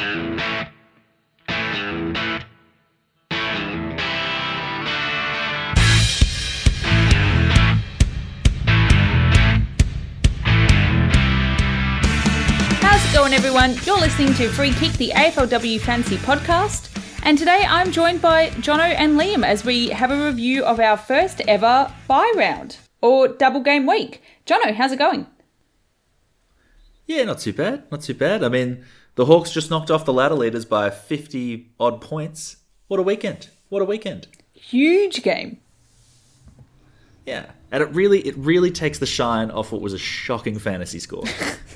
How's it going, everyone? You're listening to Free Kick, the AFLW Fantasy Podcast. And today I'm joined by Jono and Liam as we have a review of our first ever bye round, or double game week. Jono, how's it going? Yeah, not too bad. Not too bad. I mean, the Hawks just knocked off the ladder leaders by 50-odd points. What a weekend. What a weekend. Huge game. Yeah. And it really takes the shine off what was a shocking fantasy score,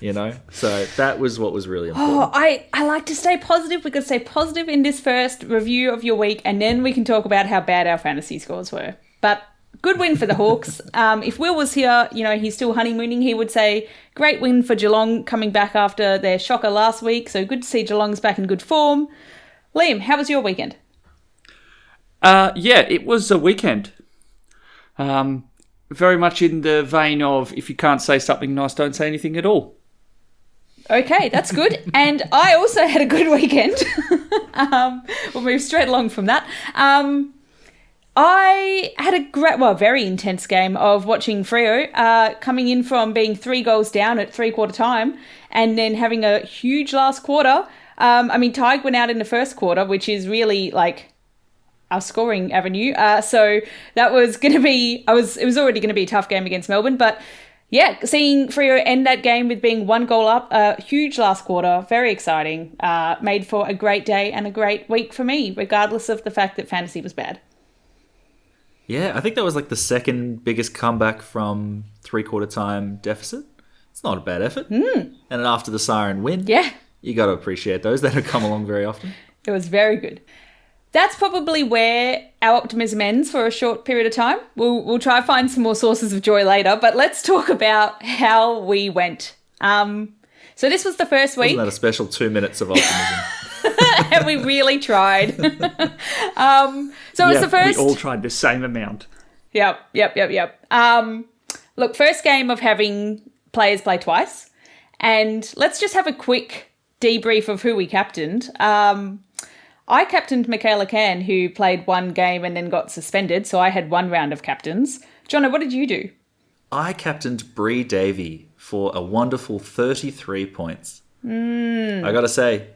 you know? So that was what was really important. Oh, I like to stay positive. We could stay positive in this first review of your week, and then we can talk about how bad our fantasy scores were. But good win for the Hawks. If Will was here, you know, he's still honeymooning, he would say great win for Geelong coming back after their shocker last week. So good to see Geelong's back in good form. Liam, how was your weekend? Yeah, it was a weekend. Very much in the vein of, if you can't say something nice, don't say anything at all. Okay, that's good. And I also had a good weekend. We'll move straight along from that. I had a very intense game of watching Freo coming in from being 3 goals down at three-quarter time and then having a huge last quarter. Tig went out in the first quarter, which is really like our scoring avenue. So that was going to be, it was already going to be a tough game against Melbourne. But yeah, seeing Freo end that game with being 1 goal up, huge last quarter, very exciting, made for a great day and a great week for me, regardless of the fact that fantasy was bad. Yeah, I think that was like the second biggest comeback from three-quarter time deficit. It's not a bad effort. And then after the siren win, you got to appreciate those. They don't come along very often. It was very good. That's probably where our optimism ends for a short period of time. We'll try to find some more sources of joy later, but let's talk about how we went. So this was the first week. Wasn't that a special 2 minutes of optimism? And we really tried. So it's the first. We all tried the same amount. Yep. Look, first game of having players play twice. And let's just have a quick debrief of who we captained. I captained Michaela Cann, who played 1 game and then got suspended, so I had 1 round of captains. Jono, what did you do? I captained Bree Davey for a wonderful 33 points. I got to say,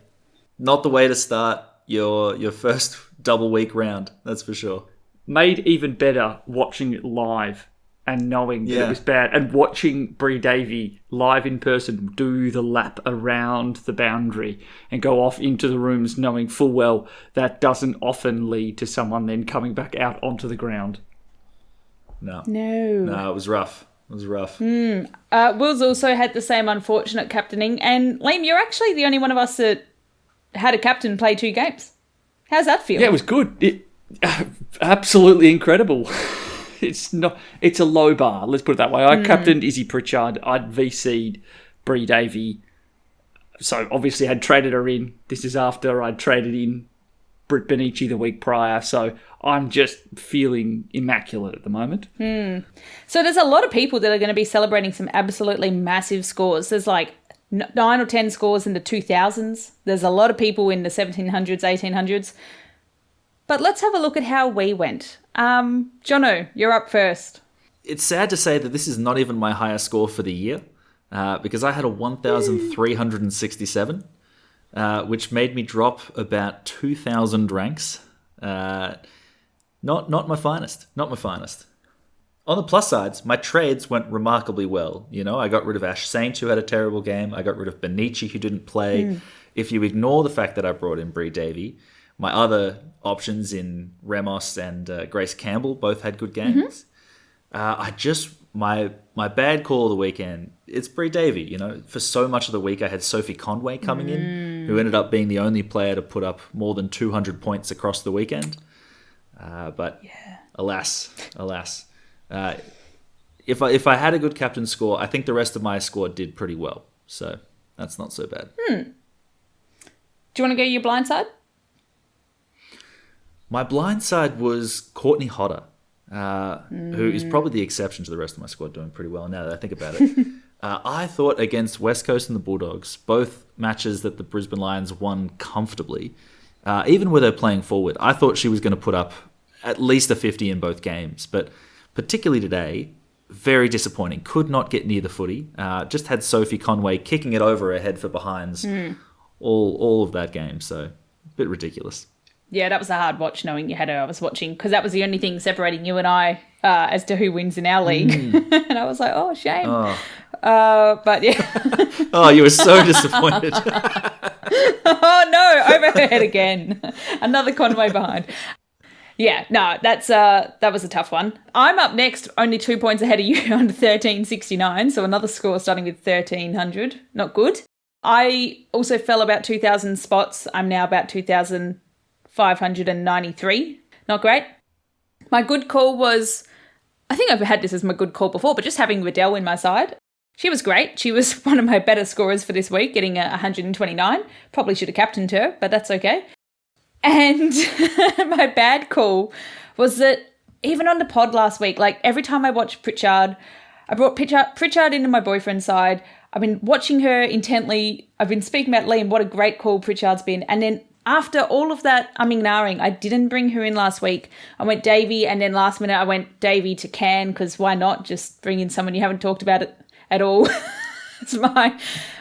not the way to start your first double week round, that's for sure. Made even better watching it live and knowing that it was bad, and watching Bree Davey live in person do the lap around the boundary and go off into the rooms knowing full well that doesn't often lead to someone then coming back out onto the ground. No, it was rough. Will's also had the same unfortunate captaining, and Liam, you're actually the only one of us that had a captain play 2 games. How's that feel? Yeah, it was good. Absolutely incredible. It's a low bar, let's put it that way. I captained Izzy Pritchard. I'd VC'd Bree Davey. So obviously I'd traded her in. This is after I'd traded in Britt Benici the week prior. So I'm just feeling immaculate at the moment. So there's a lot of people that are going to be celebrating some absolutely massive scores. There's like 9 or 10 scores in the 2000s. There's a lot of people in the 1700s, 1800s. But let's have a look at how we went. Jono, you're up first. It's sad to say that this is not even my highest score for the year, because I had a 1,367, which made me drop about 2,000 ranks. Not my finest. Not my finest. On the plus sides, my trades went remarkably well. You know, I got rid of Ash Saint, who had a terrible game. I got rid of Benici, who didn't play. If you ignore the fact that I brought in Bree Davey, my other options in Ramos and Grace Campbell both had good games. My bad call of the weekend, it's Bree Davey. You know, for so much of the week I had Sophie Conway coming in, who ended up being the only player to put up more than 200 points across the weekend. But alas. If I had a good captain score, I think the rest of my squad did pretty well. So that's not so bad. Do you want to go your blind side? My blind side was Courtney Hodder, who is probably the exception to the rest of my squad doing pretty well now that I think about it. I thought against West Coast and the Bulldogs, both matches that the Brisbane Lions won comfortably, even with her playing forward, I thought she was going to put up at least a 50 in both games. But particularly today, very disappointing. Could not get near the footy. Just had Sophie Conway kicking it over her head for behinds all of that game. So a bit ridiculous. Yeah, that was a hard watch knowing you had her. I was watching because that was the only thing separating you and I as to who wins in our league. And I was like, oh, shame. But yeah. Oh, you were so disappointed. Oh, no, over her head again. Another Conway behind. Yeah, no, that was a tough one. I'm up next, only 2 points ahead of you on 1369, so another score starting with 1300. Not good. I also fell about 2,000 spots. I'm now about 2,593. Not great. My good call was, I think I've had this as my good call before, but just having Riddell in my side. She was great. She was one of my better scorers for this week, getting 129. Probably should have captained her, but that's okay. And my bad call was that even on the pod last week, like every time I watched Pritchard, I brought Pritchard into my boyfriend's side. I've been watching her intently. I've been speaking about Liam, what a great call Pritchard's been. And then after all of that umming and ahhing, I didn't bring her in last week. I went Davey, and then last minute I went Davey to Can, because why not? Just bring in someone you haven't talked about it at all. It's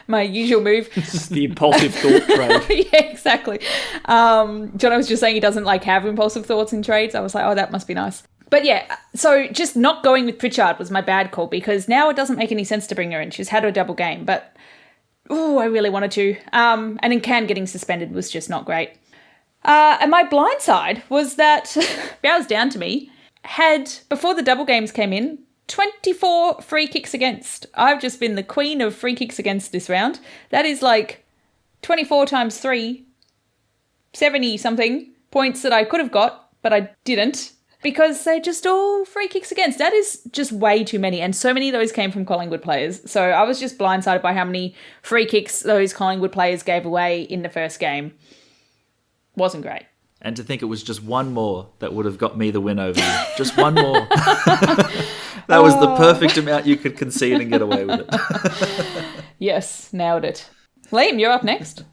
my usual move. It's the impulsive thought trade. Yeah, exactly. Jono was just saying he doesn't like have impulsive thoughts in trades. I was like, oh, that must be nice. But yeah, so just not going with Pritchard was my bad call, because now it doesn't make any sense to bring her in. She's had her double game, but I really wanted to. And then Can getting suspended was just not great. And my blind side was that bows down to me had, before the double games came in, 24 free kicks against. I've just been the queen of free kicks against this round. That is like 24 times 3, 70 something points that I could have got, but I didn't, because they're just all free kicks against. That is just way too many, and so many of those came from Collingwood players. So I was just blindsided by how many free kicks those Collingwood players gave away in the first game. Wasn't great. And to think it was just one more that would have got me the win over you. Just one more. That was the perfect amount you could concede and get away with it. Yes, nailed it. Liam, you're up next.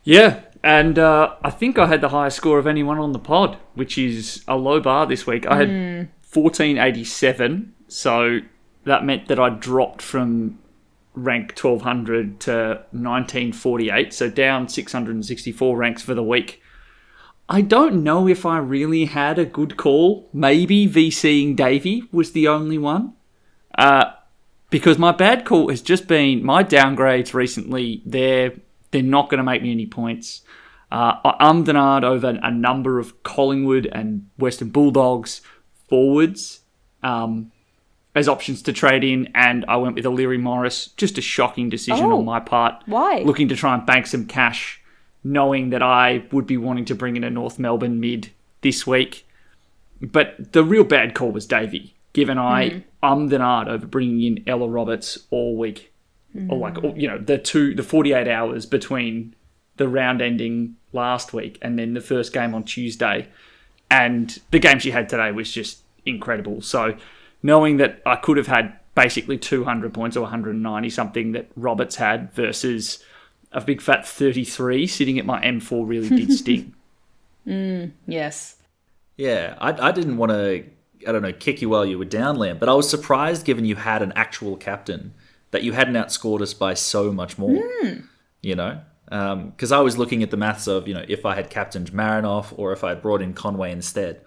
Yeah, and I think I had the highest score of anyone on the pod, which is a low bar this week. I had 1487, so that meant that I dropped from rank 1200 to 1948, so down 664 ranks for the week. I don't know if I really had a good call. Maybe VCing Davey was the only one. Because my bad call has just been my downgrades recently. They're not going to make me any points. I ummed and ahed over a number of Collingwood and Western Bulldogs forwards as options to trade in, and I went with O'Leary Morris. Just a shocking decision on my part. Why? Looking to try and bank some cash, knowing that I would be wanting to bring in a North Melbourne mid this week. But the real bad call was Davey, given I ummed and ahed over bringing in Ella Roberts all week. Or the 48 hours between the round ending last week and then the first game on Tuesday. And the game she had today was just incredible. So knowing that I could have had basically 200 points or 190 something that Roberts had versus a big fat 33 sitting at my M4 really did sting. Yes. Yeah, I didn't want to, kick you while you were down, Liam, but I was surprised, given you had an actual captain, that you hadn't outscored us by so much more, because I was looking at the maths of, if I had captained Marinoff or if I had brought in Conway instead,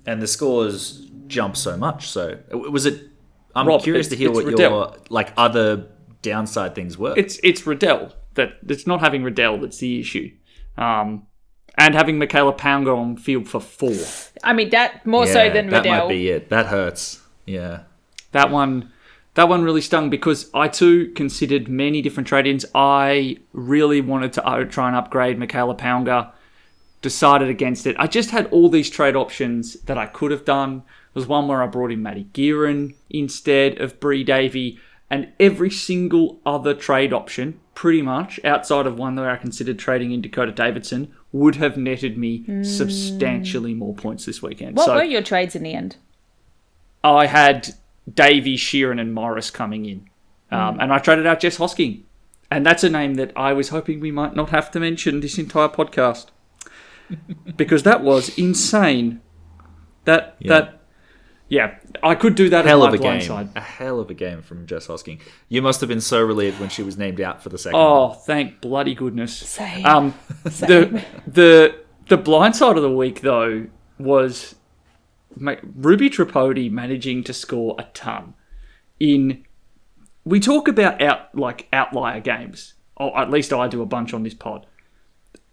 and the scores jumped so much. So was it, I'm curious to hear what Riddell. Your other downside things were. It's Riddell. It's not having Riddell that's the issue. And having Michaela Pounga on field for 4. I mean, that more so than Riddell. That might be it. That hurts. Yeah. That one really stung, because I too considered many different trade-ins. I really wanted to try and upgrade Michaela Pounga. Decided against it. I just had all these trade options that I could have done. There was one where I brought in Maddie Gearan instead of Bree Davey, and every single other trade option, pretty much, outside of one where I considered trading in Dakota Davidson, would have netted me substantially more points this weekend. What were your trades in the end? I had Davey, Sheeran and Morris coming in. And I traded out Jess Hosking. And that's a name that I was hoping we might not have to mention this entire podcast. Because that was insane. I could do that as my blindside. A hell of a game from Jess Hosking. You must have been so relieved when she was named out for the second Oh, one. thank bloody goodness. Same. The blindside of the week, though, was Ruby Tripodi managing to score a ton. We talk about outlier games, or at least I do a bunch on this pod.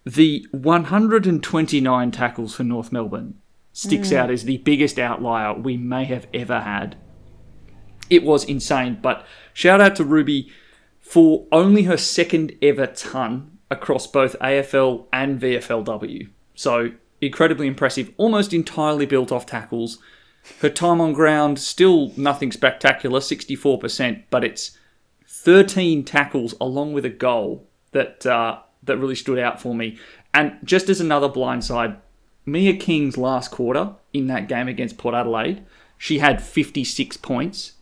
The 129 tackles for North Melbourne sticks out as the biggest outlier we may have ever had. It was insane, but shout out to Ruby for only her second ever ton across both AFL and VFLW. So incredibly impressive, almost entirely built off tackles. Her time on ground, still nothing spectacular, 64%, but it's 13 tackles along with a goal that really stood out for me. And just as another blindside, Mia King's last quarter in that game against Port Adelaide, she had 56 points.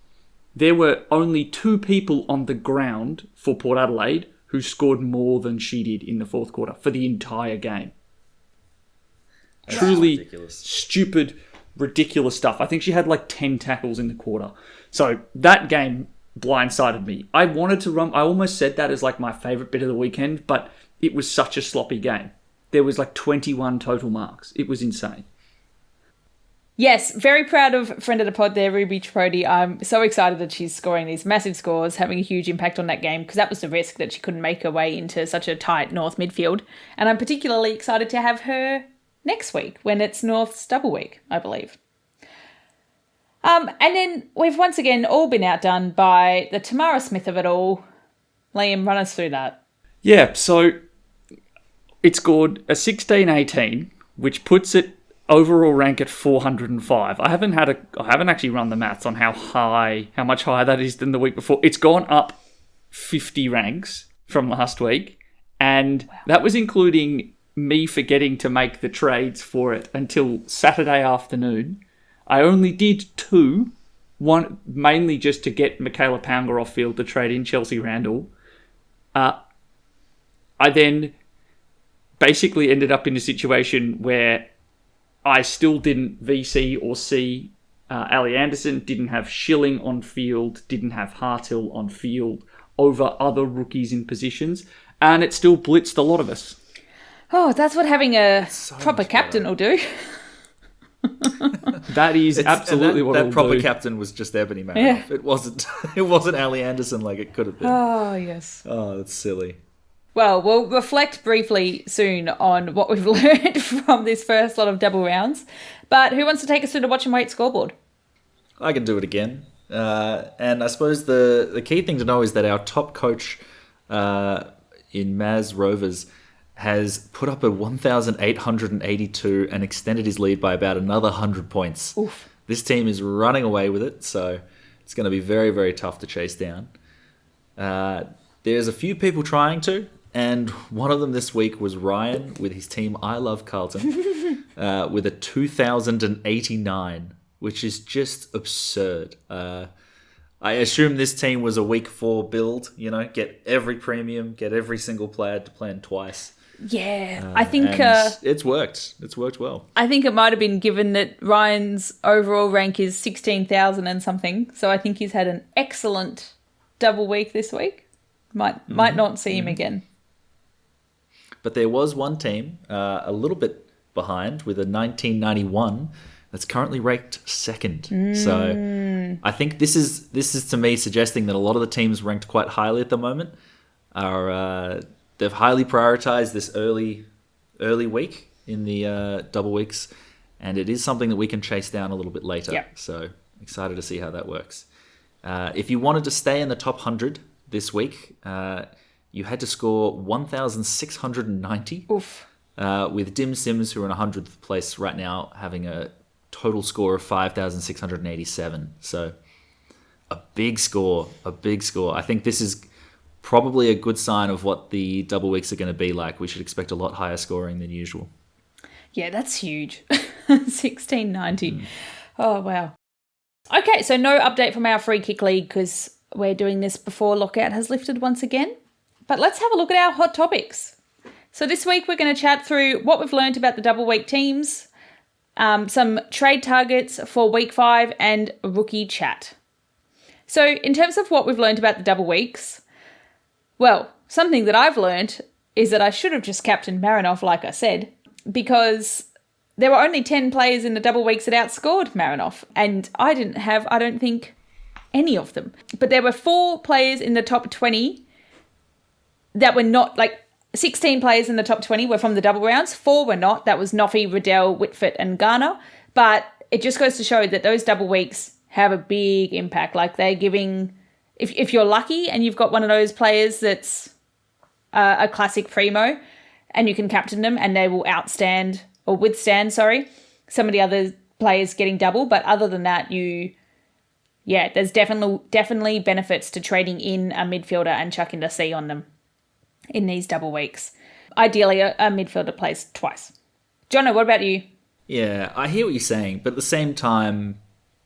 There were only 2 people on the ground for Port Adelaide who scored more than she did in the fourth quarter for the entire game. That's Truly ridiculous. Stupid, ridiculous stuff. I think she had 10 tackles in the quarter. So that game blindsided me. I almost said that as my favourite bit of the weekend, but it was such a sloppy game. There was 21 total marks. It was insane. Yes, very proud of friend of the pod there, Ruby Tripodi. I'm so excited that she's scoring these massive scores, having a huge impact on that game, because that was the risk that she couldn't make her way into such a tight North midfield. And I'm particularly excited to have her next week when it's North's double week, I believe. And then we've once again all been outdone by the Tamara Smith of it all. Liam, run us through that. Yeah, so it scored a 16-18, which puts it overall rank at 405. I haven't actually run the maths on how much higher that is than the week before. It's gone up 50 ranks from last week, and that was including me forgetting to make the trades for it until Saturday afternoon. I only did 2, one mainly just to get Michaela Pounger off field to trade in Chelsea Randall. I then basically ended up in a situation where I still didn't VC or C Ali Anderson, didn't have Schilling on field, didn't have Hartill on field over other rookies in positions, and it still blitzed a lot of us. Oh, that's what having a proper captain will do. That is absolutely what that proper do. captain was just Ebony Maroff. Yeah. It wasn't Ali Anderson like it could have been. Oh, yes. Oh, that's silly. Well, we'll reflect briefly soon on what we've learned from this first lot of double rounds. But who wants to take us through the watch and wait scoreboard? I can do it again. And I suppose the key thing to know is that our top coach in Maz Rovers has put up a 1,882 and extended his lead by about another 100 points. Oof. This team is running away with it, so it's going to be very, very tough to chase down. There's a few people trying to, and one of them this week was Ryan with his team I Love Carlton with a 2,089, which is just absurd. I assume this team was a week 4 build, get every premium, get every single player to plan twice. Yeah, I think it's worked. It's worked well. I think it might have been given that Ryan's overall rank is 16,000 and something, so I think he's had an excellent double week this week. Might not see him again. But there was one team a little bit behind with a 1991 that's currently ranked second. So I think this is to me suggesting that a lot of the teams ranked quite highly at the moment are they've highly prioritized this early week in the double weeks, and it is something that we can chase down a little bit later. Yeah. So excited to see how that works. If you wanted to stay in the top 100 this week, you had to score 1,690. Oof. With Dim Sims, who are in 100th place right now, having a total score of 5,687. So a big score. I think this is probably a good sign of what the double weeks are going to be like. We should expect a lot higher scoring than usual. Yeah, that's huge. 1690. Oh, wow. Okay, so no update from our free kick league because we're doing this before lockout has lifted once again. But let's have a look at our hot topics. So this week we're going to chat through what we've learned about the double week teams, some trade targets for week 5, and rookie chat. So in terms of what we've learned about the double weeks, well, something that I've learned is that I should have just captained Marinoff, like I said, because there were only 10 players in the double weeks that outscored Marinoff, and I didn't have, I don't think, any of them. But there were 4 players in the top 20 that were not, 16 players in the top 20 were from the double rounds. 4 were not. That was Noffy, Riddell, Whitford, and Garner. But it just goes to show that those double weeks have a big impact. Like, they're giving, if you're lucky and you've got one of those players that's a classic primo and you can captain them and they will withstand some of the other players getting double. But other than that, there's definitely benefits to trading in a midfielder and chucking the C on them in these double weeks. Ideally, a midfielder plays twice. Jono, what about you? Yeah, I hear what you're saying, but at the same time,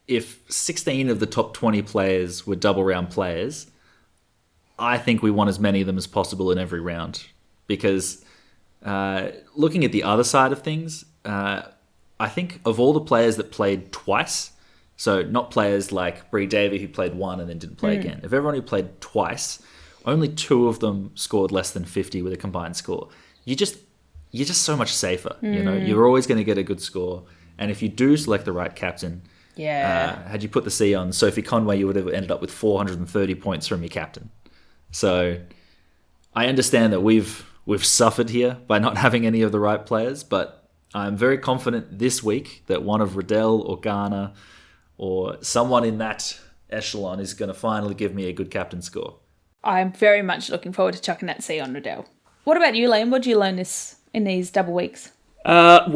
if 16 of the top 20 players were double round players, I think we want as many of them as possible in every round. Because looking at the other side of things, I think of all the players that played twice, so not players like Bree Davey who played one and then didn't play again. Of everyone who played twice, only 2 of them scored less than 50 with a combined score. You're just so much safer. You know, you're always going to get a good score. And if you do select the right captain, had you put the C on Sophie Conway, you would have ended up with 430 points from your captain. So I understand that we've suffered here by not having any of the right players, but I'm very confident this week that one of Riddell or Garner or someone in that echelon is going to finally give me a good captain score. I'm very much looking forward to chucking that C on Riddell. What about you, Liam? What did you learn in these double weeks? I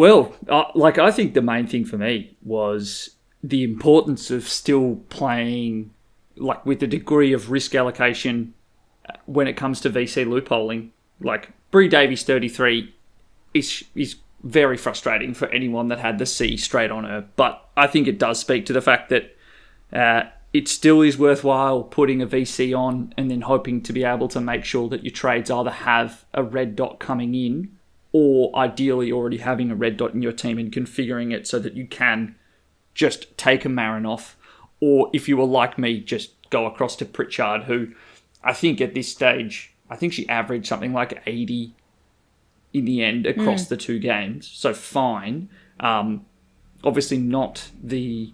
think the main thing for me was the importance of still playing with a degree of risk allocation when it comes to VC loopholing. Like, Bree Davies 33 is very frustrating for anyone that had the C straight on her, but I think it does speak to the fact that it still is worthwhile putting a VC on and then hoping to be able to make sure that your trades either have a red dot coming in or ideally already having a red dot in your team and configuring it so that you can just take a Marinoff, or if you were like me, just go across to Pritchard, who I think at this stage, I think she averaged something like 80 in the end across the 2 games. So fine. Obviously not the,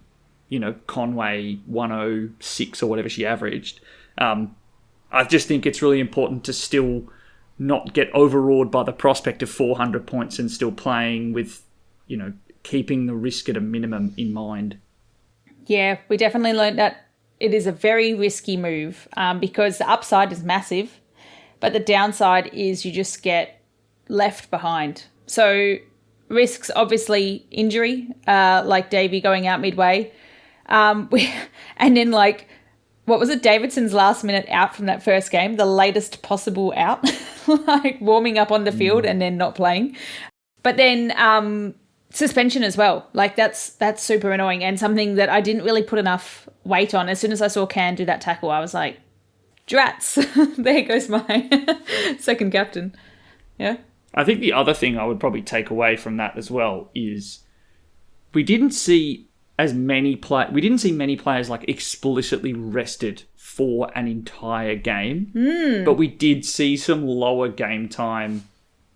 Conway 106 or whatever she averaged. I just think it's really important to still not get overawed by the prospect of 400 points and still playing with, keeping the risk at a minimum in mind. Yeah, we definitely learned that it is a very risky move because the upside is massive, but the downside is you just get left behind. So risks, obviously, injury, like Davey going out midway. And then, what was it? Davidson's last minute out from that first game, the latest possible out, warming up on the field and then not playing. But then suspension as well. That's super annoying and something that I didn't really put enough weight on. As soon as I saw Can do that tackle, I was like, drats, there goes my second captain. Yeah. I think the other thing I would probably take away from that as well is we didn't see many players explicitly rested for an entire game, but we did see some lower game time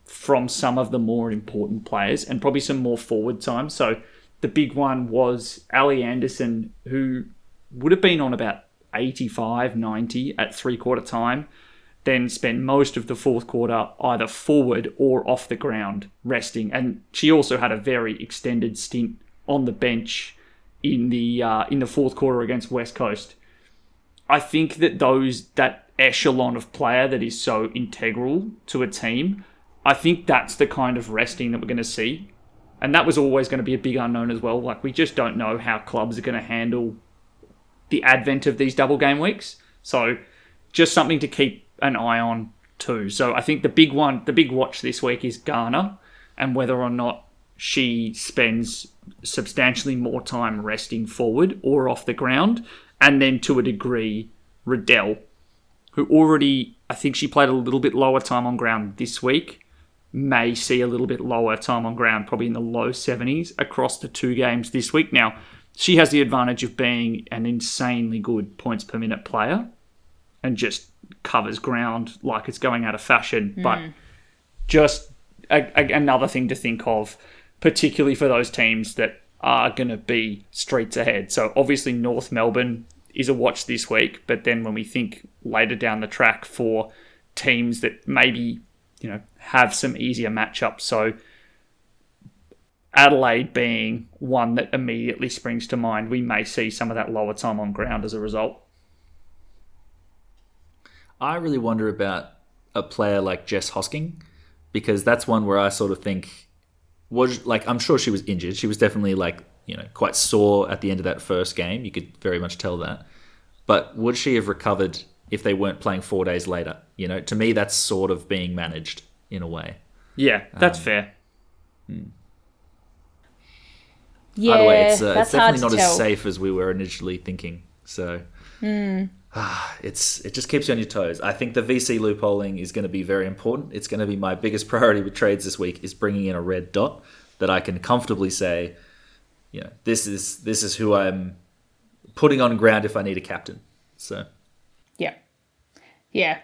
from some of the more important players and probably some more forward time. So the big one was Ali Anderson, who would have been on about 85, 90 at 3/4 time, then spent most of the 4th quarter either forward or off the ground resting. And she also had a very extended stint on the bench in the 4th quarter against West Coast. I think that echelon of player that is so integral to a team, I think that's the kind of resting that we're going to see. And that was always going to be a big unknown as well. We just don't know how clubs are going to handle the advent of these double game weeks. So just something to keep an eye on too. So I think the big watch this week is Garner and whether or not she spends substantially more time resting forward or off the ground. And then to a degree, Riddell, who already, I think she played a little bit lower time on ground this week, may see a little bit lower time on ground, probably in the low 70s across the 2 games this week. Now, she has the advantage of being an insanely good points per minute player and just covers ground like it's going out of fashion. But just another thing to think of, particularly for those teams that are going to be streets ahead. So obviously North Melbourne is a watch this week, but then when we think later down the track for teams that maybe, have some easier matchups. So Adelaide being one that immediately springs to mind, we may see some of that lower time on ground as a result. I really wonder about a player like Jess Hosking, because that's one where I sort of think, I'm sure she was injured. She was definitely quite sore at the end of that first game. You could very much tell that. But would she have recovered if they weren't playing 4 days later? To me, that's sort of being managed in a way. Yeah, that's fair. Yeah, Either way, it's that's definitely hard not to as tell. safe as we were initially thinking. So it just keeps you on your toes. I think the VC loopholing is going to be very important. It's going to be my biggest priority with trades this week, is bringing in a red dot that I can comfortably say, this is who I'm putting on ground if I need a captain. So Yeah.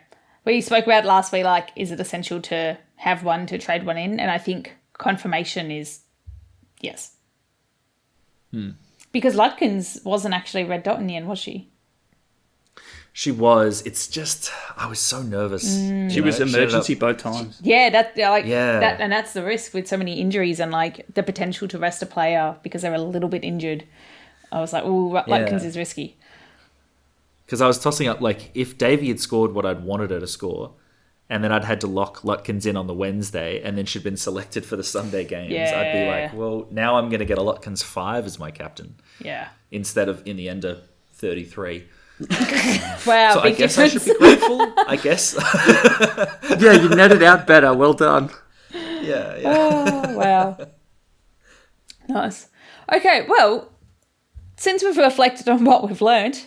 We spoke about last week, is it essential to have one to trade one in? And I think confirmation is yes. Because Ludkins wasn't actually red dot in the end, was she? She was. It's just, I was so nervous. She was emergency both times. Yeah, that Yeah. and that's the risk with so many injuries and the potential to rest a player because they're a little bit injured. I was like, oh, Ludkins is risky. Because I was tossing up, if Davey had scored what I'd wanted her to score, and then I'd had to lock Lutkins in on the Wednesday, and then she'd been selected for the Sunday games, I'd be like, well, now I'm going to get a Lutkins 5 as my captain. Yeah. Instead of, in the end, a 33. Wow, So big I guess difference. I should be grateful, I guess. Yeah, you netted out better. Well done. Yeah. Oh, wow. Nice. Okay, well, since we've reflected on what we've learned,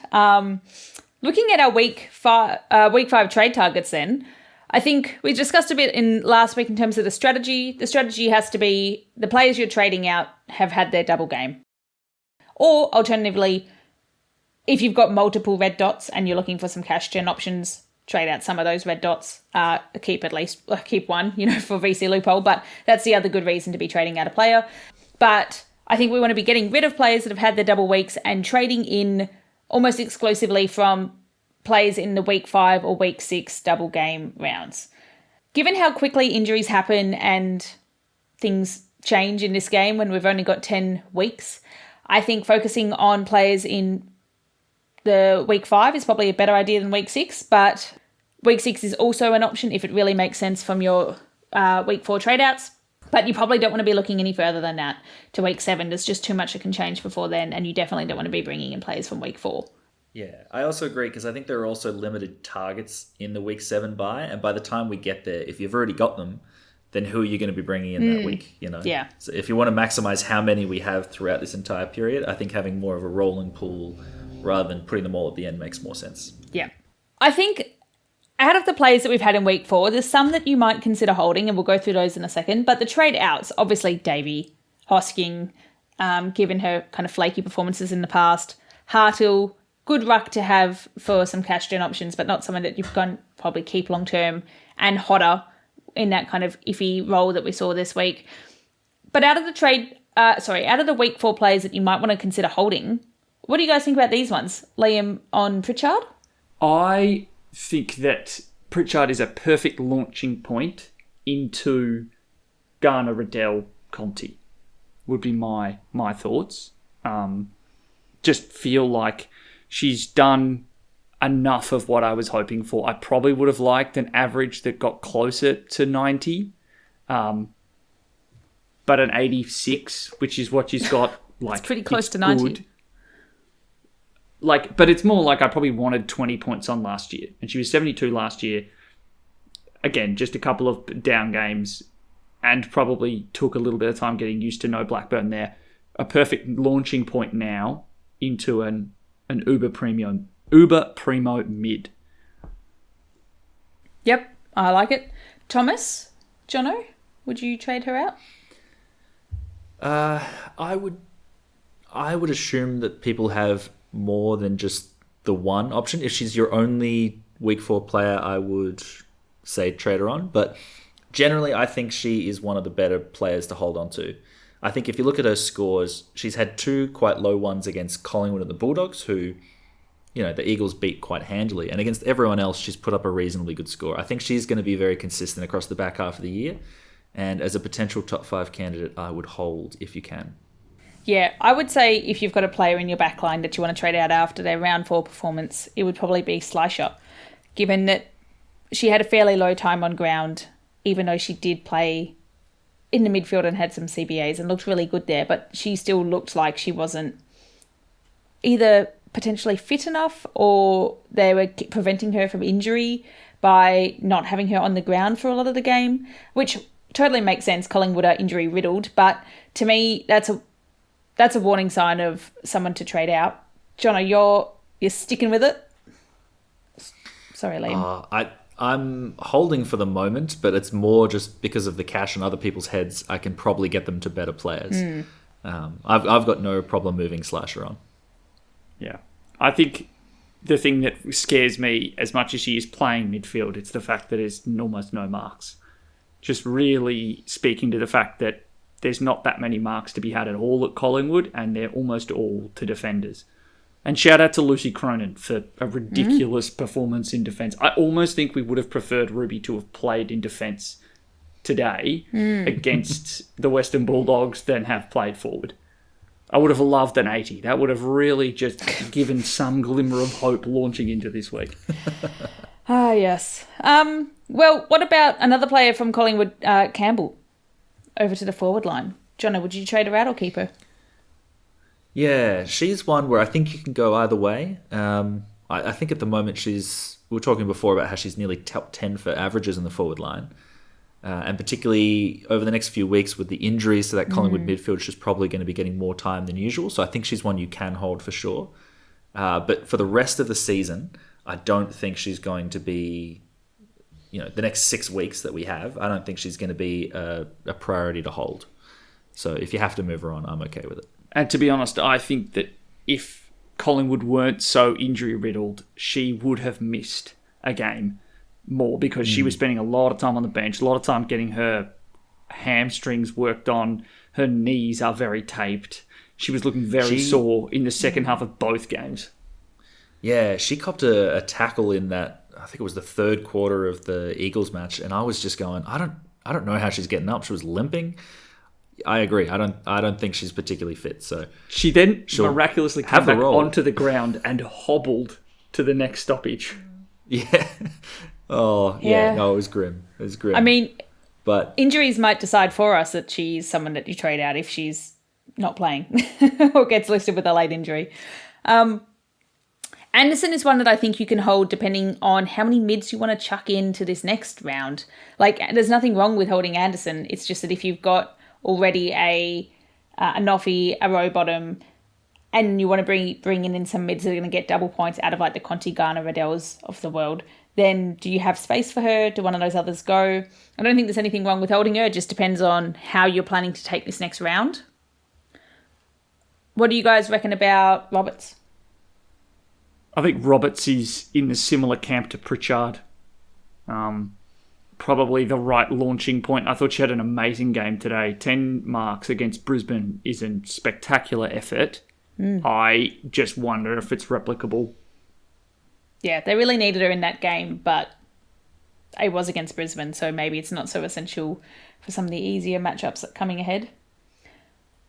looking at our week 5 trade targets then, I think we discussed a bit in last week in terms of the strategy. The strategy has to be the players you're trading out have had their double game. Or alternatively, if you've got multiple red dots and you're looking for some cash gen options, trade out some of those red dots. Keep one, for VC loophole. But that's the other good reason to be trading out a player. But I think we want to be getting rid of players that have had their double weeks and trading in almost exclusively from players in the week 5 or week 6 double game rounds. Given how quickly injuries happen and things change in this game when we've only got 10 weeks, I think focusing on players in the week 5 is probably a better idea than week 6, but week 6 is also an option if it really makes sense from your week 4 trade outs. But you probably don't want to be looking any further than that to week 7. There's just too much that can change before then, and you definitely don't want to be bringing in players from week 4. Yeah, I also agree, because I think there are also limited targets in the week 7 bye, and by the time we get there, if you've already got them, then who are you going to be bringing in that week? Yeah. So if you want to maximize how many we have throughout this entire period, I think having more of a rolling pool rather than putting them all at the end makes more sense. Yeah. I think out of the players that we've had in week 4, there's some that you might consider holding, and we'll go through those in a second. But the trade outs, obviously Davey, Hosking, given her kind of flaky performances in the past, Hartle, good ruck to have for some cash gen options, but not someone that you've gone probably keep long term, and Hodder in that kind of iffy role that we saw this week. But out of the week 4 players that you might want to consider holding, what do you guys think about these ones? Liam on Pritchard? I think that Pritchard is a perfect launching point into Garner, Riddell, Conti, would be my thoughts. Just feel like she's done enough of what I was hoping for. I probably would have liked an average that got closer to 90, but an 86, which is what she's got. It's pretty close to 90. Good. But it's more like I probably wanted 20 points on last year, and she was 72 last year. Again, just a couple of down games, and probably took a little bit of time getting used to no Blackburn there. A perfect launching point now into an uber premium Uber primo mid. Yep, I like it. Thomas, Jono, would you trade her out? I would assume that people have more than just the one option. If she's your only week 4 player, I would say trade her on. But generally, I think she is one of the better players to hold on to. I think if you look at her scores, she's had 2 quite low ones against Collingwood and the Bulldogs, who, the Eagles beat quite handily. And against everyone else, she's put up a reasonably good score. I think she's going to be very consistent across the back half of the year. And as a potential top 5 candidate, I would hold if you can. Yeah, I would say if you've got a player in your backline that you want to trade out after their round 4 performance, it would probably be Slisher, given that she had a fairly low time on ground, even though she did play in the midfield and had some CBAs and looked really good there, but she still looked like she wasn't either potentially fit enough or they were preventing her from injury by not having her on the ground for a lot of the game, which totally makes sense. Collingwood are injury riddled, but to me, that's a warning sign of someone to trade out. Jono, you're sticking with it? Sorry, Liam. I'm holding for the moment, but it's more just because of the cash in other people's heads. I can probably get them to better players. I've got no problem moving Slasher on. Yeah. I think the thing that scares me as much as she is playing midfield, it's the fact that there's almost no marks. Just really speaking to the fact that there's not that many marks to be had at all at Collingwood, and they're almost all to defenders. And shout out to Lucy Cronin for a ridiculous performance in defence. I almost think we would have preferred Ruby to have played in defence today against the Western Bulldogs than have played forward. I would have loved an 80. That would have really just given some glimmer of hope launching into this week. Ah, yes. Well, what about another player from Collingwood, Campbell, over to the forward line? Jono, would you trade her out or keep her? Yeah, she's one where I think you can go either way. I think at the moment we were talking before about how she's nearly top 10 for averages in the forward line. And particularly over the next few weeks with the injuries to that Collingwood midfield, she's probably going to be getting more time than usual. So I think she's one you can hold for sure. But for the rest of the season, I don't think she's going to be, the next 6 weeks that we have, I don't think she's going to be a priority to hold. So if you have to move her on, I'm okay with it. And to be honest, I think that if Collingwood weren't so injury-riddled, she would have missed a game more because she was spending a lot of time on the bench, a lot of time getting her hamstrings worked on. Her knees are very taped. She was looking very sore in the second half of both games. Yeah, she copped a tackle in that, I think it was the third quarter of the Eagles match, and I was just going, I don't know how she's getting up. She was limping. I agree. I don't think she's particularly fit. So she then miraculously came back onto the ground and hobbled to the next stoppage. Yeah. Oh, yeah. No, it was grim. I mean, but injuries might decide for us that she's someone that you trade out if she's not playing or gets listed with a late injury. Anderson is one that I think you can hold depending on how many mids you want to chuck into this next round. Like, there's nothing wrong with holding Anderson. It's just that if you've got already a Noffy, a Rowbottom, and you want to bring in some mids that are going to get double points out of like the Conti, Garner, Raddells of the world, then do you have space for her? Do one of those others go? I don't think there's anything wrong with holding her. It just depends on how you're planning to take this next round. What do you guys reckon about Roberts? I think Roberts is in the similar camp to Pritchard. Probably the right launching point. I thought she had an amazing game today. 10 marks against Brisbane is a spectacular effort. I just wonder if it's replicable. Yeah, they really needed her in that game, but it was against Brisbane, so maybe it's not so essential for some of the easier matchups coming ahead.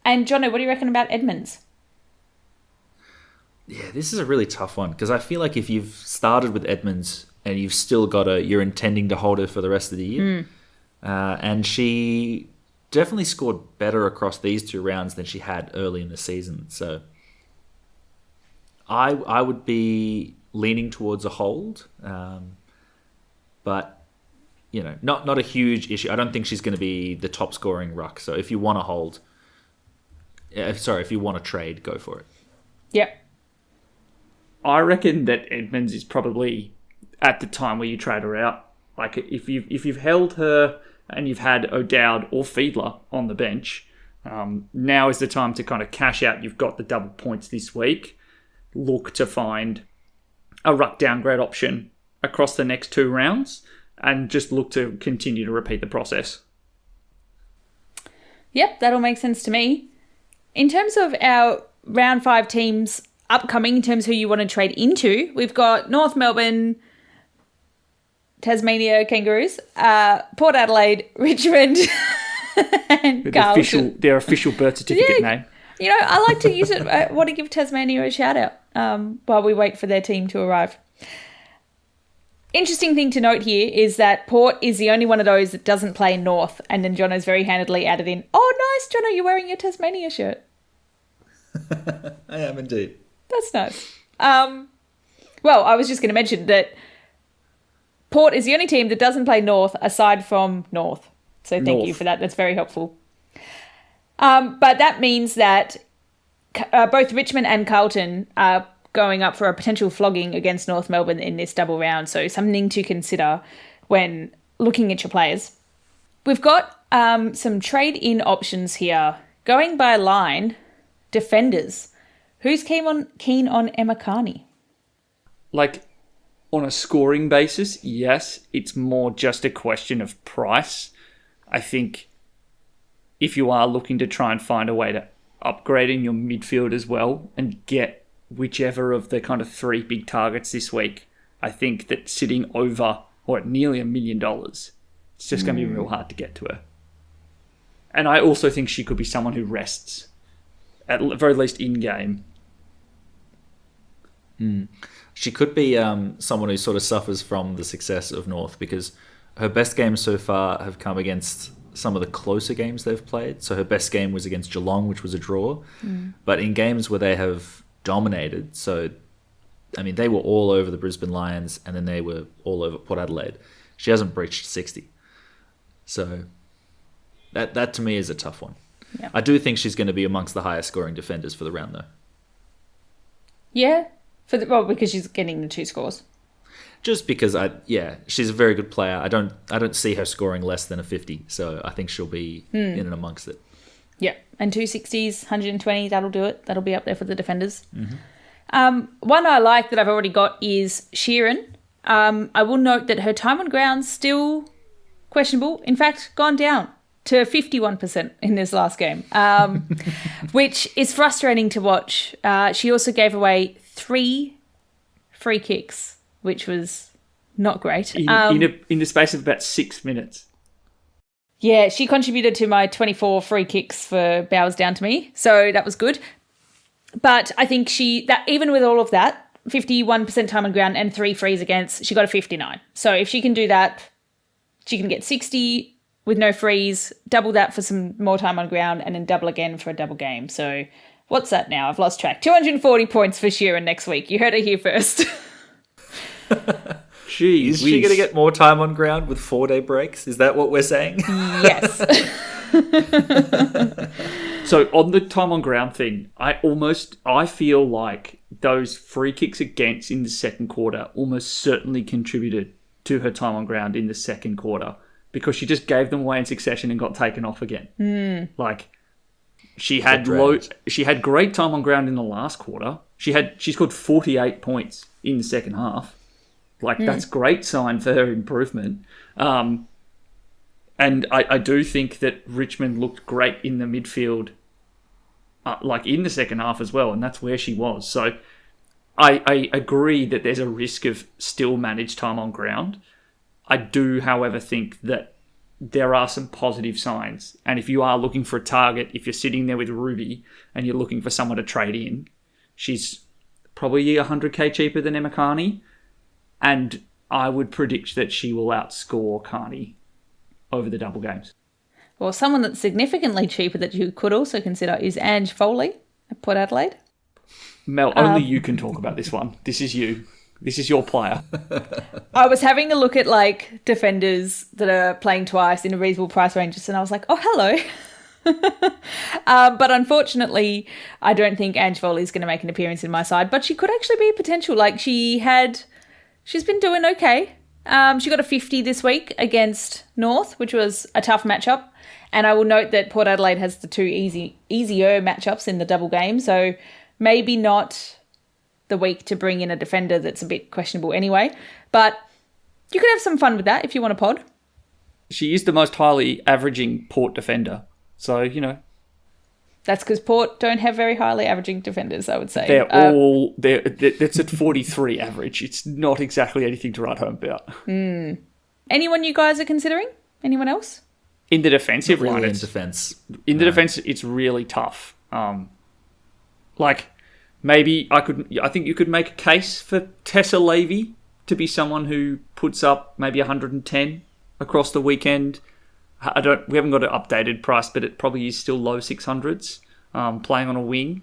And Jono, what do you reckon about Edmonds? Yeah, this is a really tough one because I feel like if you've started with Edmonds and you've still you're intending to hold her for the rest of the year, and she definitely scored better across these 2 rounds than she had early in the season. So I would be leaning towards a hold, but not a huge issue. I don't think she's going to be the top scoring ruck. So if you want to hold, if you want to trade, go for it. Yep. I reckon that Edmonds is probably at the time where you trade her out. Like if you've held her and you've had O'Dowd or Fiedler on the bench, now is the time to kind of cash out. You've got the double points this week. Look to find a ruck downgrade option across the next 2 rounds and just look to continue to repeat the process. Yep, that all makes sense to me. In terms of our round 5 teams upcoming, in terms of who you want to trade into, we've got North Melbourne, Tasmania Kangaroos, Port Adelaide, Richmond, and Carlton. Their official birth certificate name. You know, I like to use it. I want to give Tasmania a shout out while we wait for their team to arrive. Interesting thing to note here is that Port is the only one of those that doesn't play North, and then Jono's very handedly added in, "Oh, nice, Jono, you're wearing your Tasmania shirt." I am indeed. That's nice. Well, I was just going to mention that Port is the only team that doesn't play North aside from North. So thank you for that. That's very helpful. But that means that both Richmond and Carlton are going up for a potential flogging against North Melbourne in this double round. So something to consider when looking at your players. We've got some trade-in options here. Going by line, defenders. Who's keen on Emma Carney? Like, on a scoring basis, yes, it's more just a question of price. I think if you are looking to try and find a way to upgrade in your midfield as well and get whichever of the kind of 3 big targets this week, I think that sitting over or at nearly $1 million, it's just going to be real hard to get to her. And I also think she could be someone who rests, at the very least in-game. She could be someone who sort of suffers from the success of North because her best games so far have come against some of the closer games they've played. So her best game was against Geelong, which was a draw. But in games where they have dominated, so, I mean, they were all over the Brisbane Lions and then they were all over Port Adelaide. She hasn't breached 60. So that to me is a tough one. Yeah. I do think she's going to be amongst the highest scoring defenders for the round, though. Yeah, because she's getting the 2 scores. Just because she's a very good player. I don't see her scoring less than a 50, so I think she'll be in and amongst it. Yeah, and 260s, 120, that'll do it. That'll be up there for the defenders. One I like that I've already got is Sheeran. I will note that her time on ground's still questionable. In fact, gone down to 51% in this last game, which is frustrating to watch. She also gave away 3 free kicks, which was not great. In the space of about 6 minutes. Yeah, she contributed to my 24 free kicks for Bowers down to me, so that was good. But I think that even with all of that, 51% time on ground and 3 frees against, she got a 59. So if she can do that, she can get 60 with no frees, double that for some more time on ground, and then double again for a double game. So what's that now? I've lost track. 240 points for Sheeran next week. You heard it here first. Jeez, is she going to get more time on ground with 4-day breaks? Is that what we're saying? Yes. So on the time on ground thing, I feel like those free kicks against in the second quarter almost certainly contributed to her time on ground in the second quarter because she just gave them away in succession and got taken off again. Like she had great time on ground in the last quarter. She scored 48 points in the second half. Like, that's a great sign for her improvement. And I do think that Richmond looked great in the midfield, like in the second half as well, and that's where she was. So I agree that there's a risk of still managed time on ground. I do, however, think that there are some positive signs. And if you are looking for a target, if you're sitting there with Ruby and you're looking for someone to trade in, she's probably 100k cheaper than Emma Carney. And I would predict that she will outscore Carney over the double games. Well, someone that's significantly cheaper that you could also consider is Ange Foley at Port Adelaide. Mel, only you can talk about this one. This is you. This is your player. I was having a look at like defenders that are playing twice in a reasonable price ranges, and I was like, oh, hello. But unfortunately, I don't think Ange Foley is going to make an appearance in my side. But she could actually be a potential. Like she's been doing okay. She got a 50 this week against North, which was a tough matchup. And I will note that Port Adelaide has the two easier matchups in the double game. So maybe not the week to bring in a defender that's a bit questionable anyway. But you could have some fun with that if you want a pod. She is the most highly averaging Port defender. So, you know. That's because Port don't have very highly averaging defenders, I would say. That's at 43 average. It's not exactly anything to write home about. Anyone you guys are considering? Anyone else? In the defensive line, In defense, it's really tough. Maybe I think you could make a case for Tessa Levy to be someone who puts up maybe 110 across the weekend. We haven't got an updated price, but it probably is still low 600s, playing on a wing.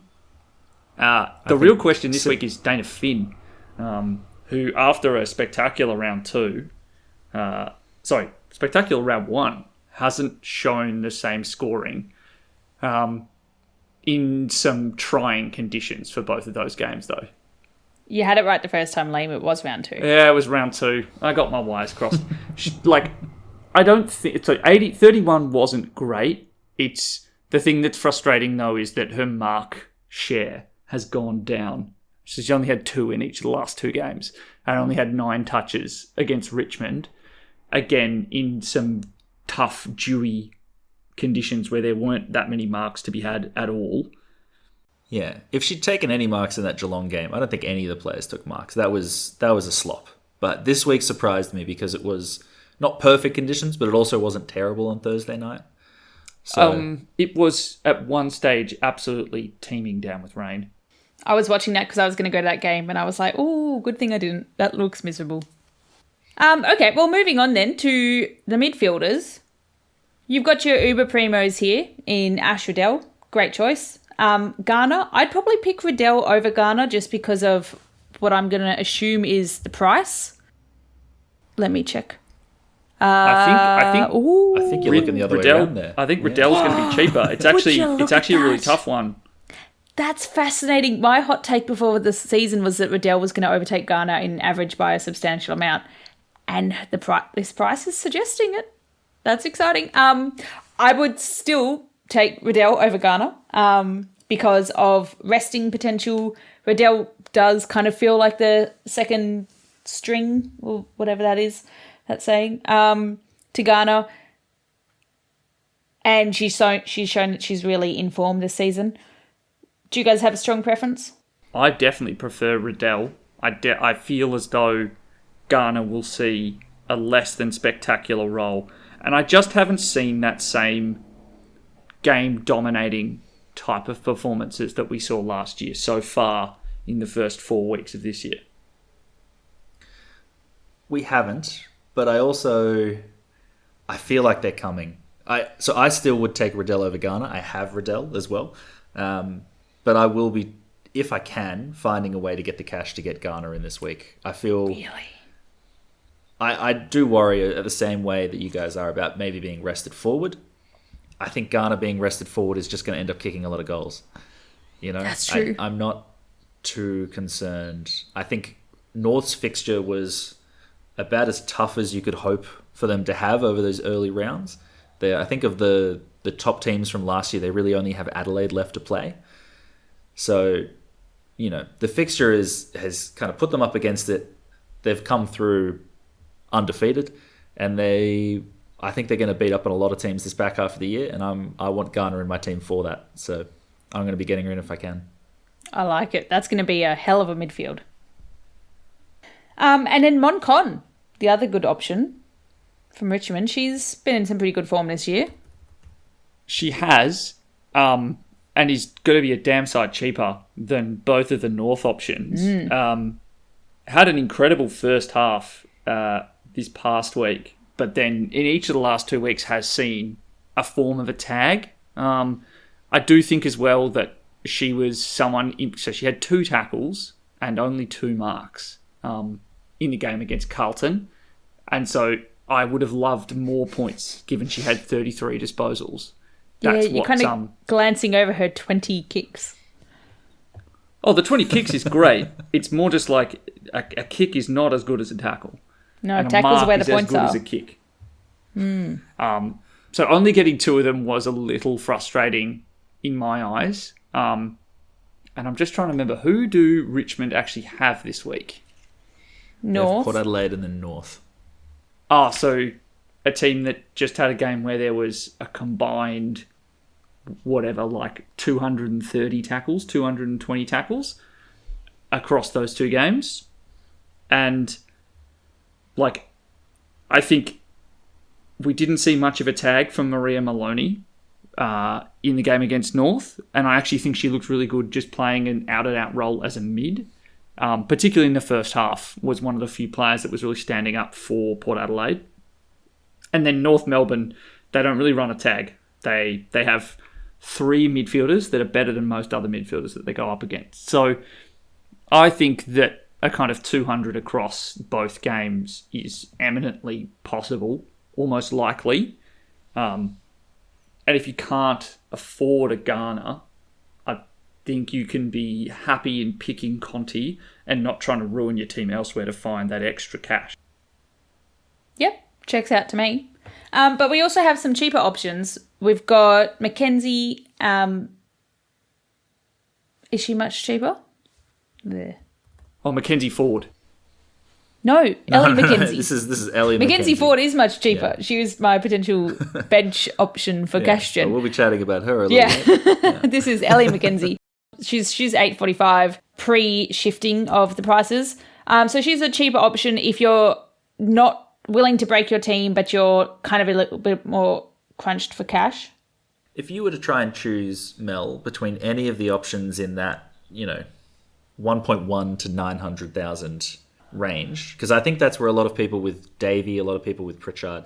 The real question this week is Dana Finn, who after a spectacular round one, hasn't shown the same scoring in some trying conditions for both of those games, though. You had it right the first time, Liam. It was round 2. Yeah, it was round 2. I got my wires crossed. I don't think... 31 wasn't great. It's the thing that's frustrating, though, is that her mark share has gone down. She's only had 2 in each of the last 2 games and only had 9 touches against Richmond. Again, in some tough, dewy conditions where there weren't that many marks to be had at all. Yeah, if she'd taken any marks in that Geelong game, I don't think any of the players took marks. That was a slop. But this week surprised me because it was not perfect conditions, but it also wasn't terrible on Thursday night. So it was at one stage absolutely teeming down with rain. I was watching that because I was going to go to that game and I was like, oh, good thing I didn't. That looks miserable. Okay, well, moving on then to the midfielders. You've got your Uber Primos here in Ash Riddell. Great choice. Garner, I'd probably pick Riddell over Garner just because of what I'm going to assume is the price. Let me check. I think you're looking the other way around there. I think Riddell's going to be cheaper. It's actually a really tough one. That's fascinating. My hot take before the season was that Riddell was going to overtake Garner in average by a substantial amount. And this price is suggesting it. That's exciting. I would still take Riddell over Garner because of resting potential. Riddell does kind of feel like the second string or whatever that's saying, to Garner. And she's shown that she's really in form this season. Do you guys have a strong preference? I definitely prefer Riddell. I feel as though Garner will see a less than spectacular role. And I just haven't seen that same game-dominating type of performances that we saw last year so far in the first 4 weeks of this year. We haven't, but I feel like they're coming. So I still would take Riddell over Garner. I have Riddell as well. But I will be, if I can, finding a way to get the cash to get Garner in this week. I feel... Really? I do worry the same way that you guys are about maybe being rested forward. I think Garner being rested forward is just going to end up kicking a lot of goals. You know, that's true. I'm not too concerned. I think North's fixture was about as tough as you could hope for them to have over those early rounds. I think of the top teams from last year, they really only have Adelaide left to play. So, you know, the fixture has kind of put them up against it. They've come through undefeated, and I think they're going to beat up on a lot of teams this back half of the year, and I want Garner in my team for that. So I'm going to be getting her in if I can. I like it. That's going to be a hell of a midfield. And then Mon Con, the other good option from Richmond. She's been in some pretty good form this year. She has, and is going to be a damn sight cheaper than both of the North options. Had an incredible first half this past week, but then in each of the last 2 weeks has seen a form of a tag. I do think as well that she was so she had 2 tackles and only 2 marks in the game against Carlton. And so I would have loved more points given she had 33 disposals That's you're kind of glancing over her 20 kicks. Oh, the 20 kicks is great. It's more just like a kick is not as good as a tackle. No, tackles are where the points are. As a kick. So only getting 2 of them was a little frustrating in my eyes. And I'm just trying to remember, who do Richmond actually have this week? North. Port Adelaide and then North. Ah, so a team that just had a game where there was a combined, whatever, like 230 tackles, 220 tackles across those 2 games. And, like, I think we didn't see much of a tag from Maria Maloney in the game against North, and I actually think she looked really good just playing an out-and-out role as a mid, particularly in the first half, was one of the few players that was really standing up for Port Adelaide. And then North Melbourne, they don't really run a tag. They have 3 midfielders that are better than most other midfielders that they go up against. So I think that a kind of 200 across both games is eminently possible, almost likely. And if you can't afford a Garner, I think you can be happy in picking Conti and not trying to ruin your team elsewhere to find that extra cash. Yep, checks out to me. But we also have some cheaper options. We've got Mackenzie. Is she much cheaper? There. Oh, Mackenzie Ford. No, Ellie Mackenzie. This is Ellie Mackenzie Ford is much cheaper. Yeah. She was my potential bench option for Gashton. Well, we'll be chatting about her a little bit. Yeah. This is Ellie Mackenzie. She's $8.45 pre-shifting of the prices. So she's a cheaper option if you're not willing to break your team, but you're kind of a little bit more crunched for cash. If you were to try and choose, Mel, between any of the options in that, 1.1 to 900,000 range, because I think that's where a lot of people with Davey, a lot of people with Pritchard,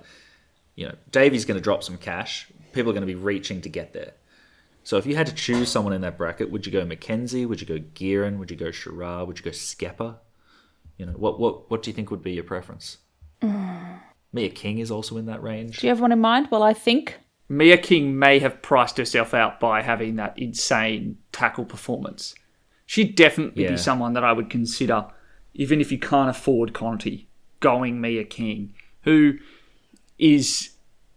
Davey's going to drop some cash. People are going to be reaching to get there. So if you had to choose someone in that bracket, would you go Mackenzie? Would you go Gearin? Would you go Shirar? Would you go Skepper? What do you think would be your preference? Mia King is also in that range. Do you have one in mind? Well, I think Mia King may have priced herself out by having that insane tackle performance. She'd definitely be someone that I would consider, even if you can't afford Conti, going Mia King, who is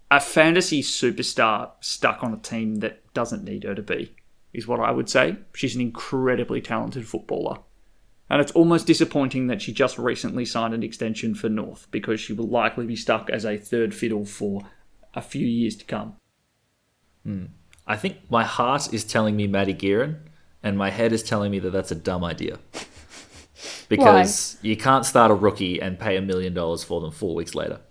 a fantasy superstar stuck on a team that doesn't need her to be, is what I would say. She's an incredibly talented footballer. And it's almost disappointing that she just recently signed an extension for North, because she will likely be stuck as a third fiddle for a few years to come. I think my heart is telling me Maddie Gearin, and my head is telling me that that's a dumb idea. Because you can't start a rookie and pay $1 million for them 4 weeks later.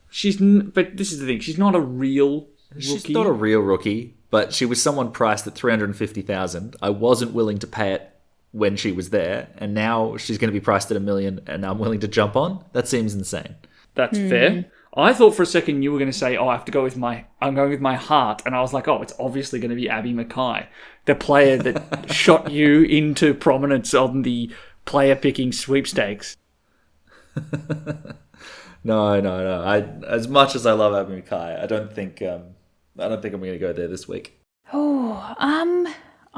But this is the thing, she's not a real rookie. She's not a real rookie, but she was someone priced at $350,000. I wasn't willing to pay it when she was there, and now she's going to be priced at $1 million, and I'm willing to jump on. That seems insane. That's fair. I thought for a second you were going to say, I'm going with my heart, and I was like, it's obviously going to be Abby Mackay, the player that shot you into prominence on the player picking sweepstakes. No. As much as I love Abby Mackay, I don't think I'm going to go there this week. I'm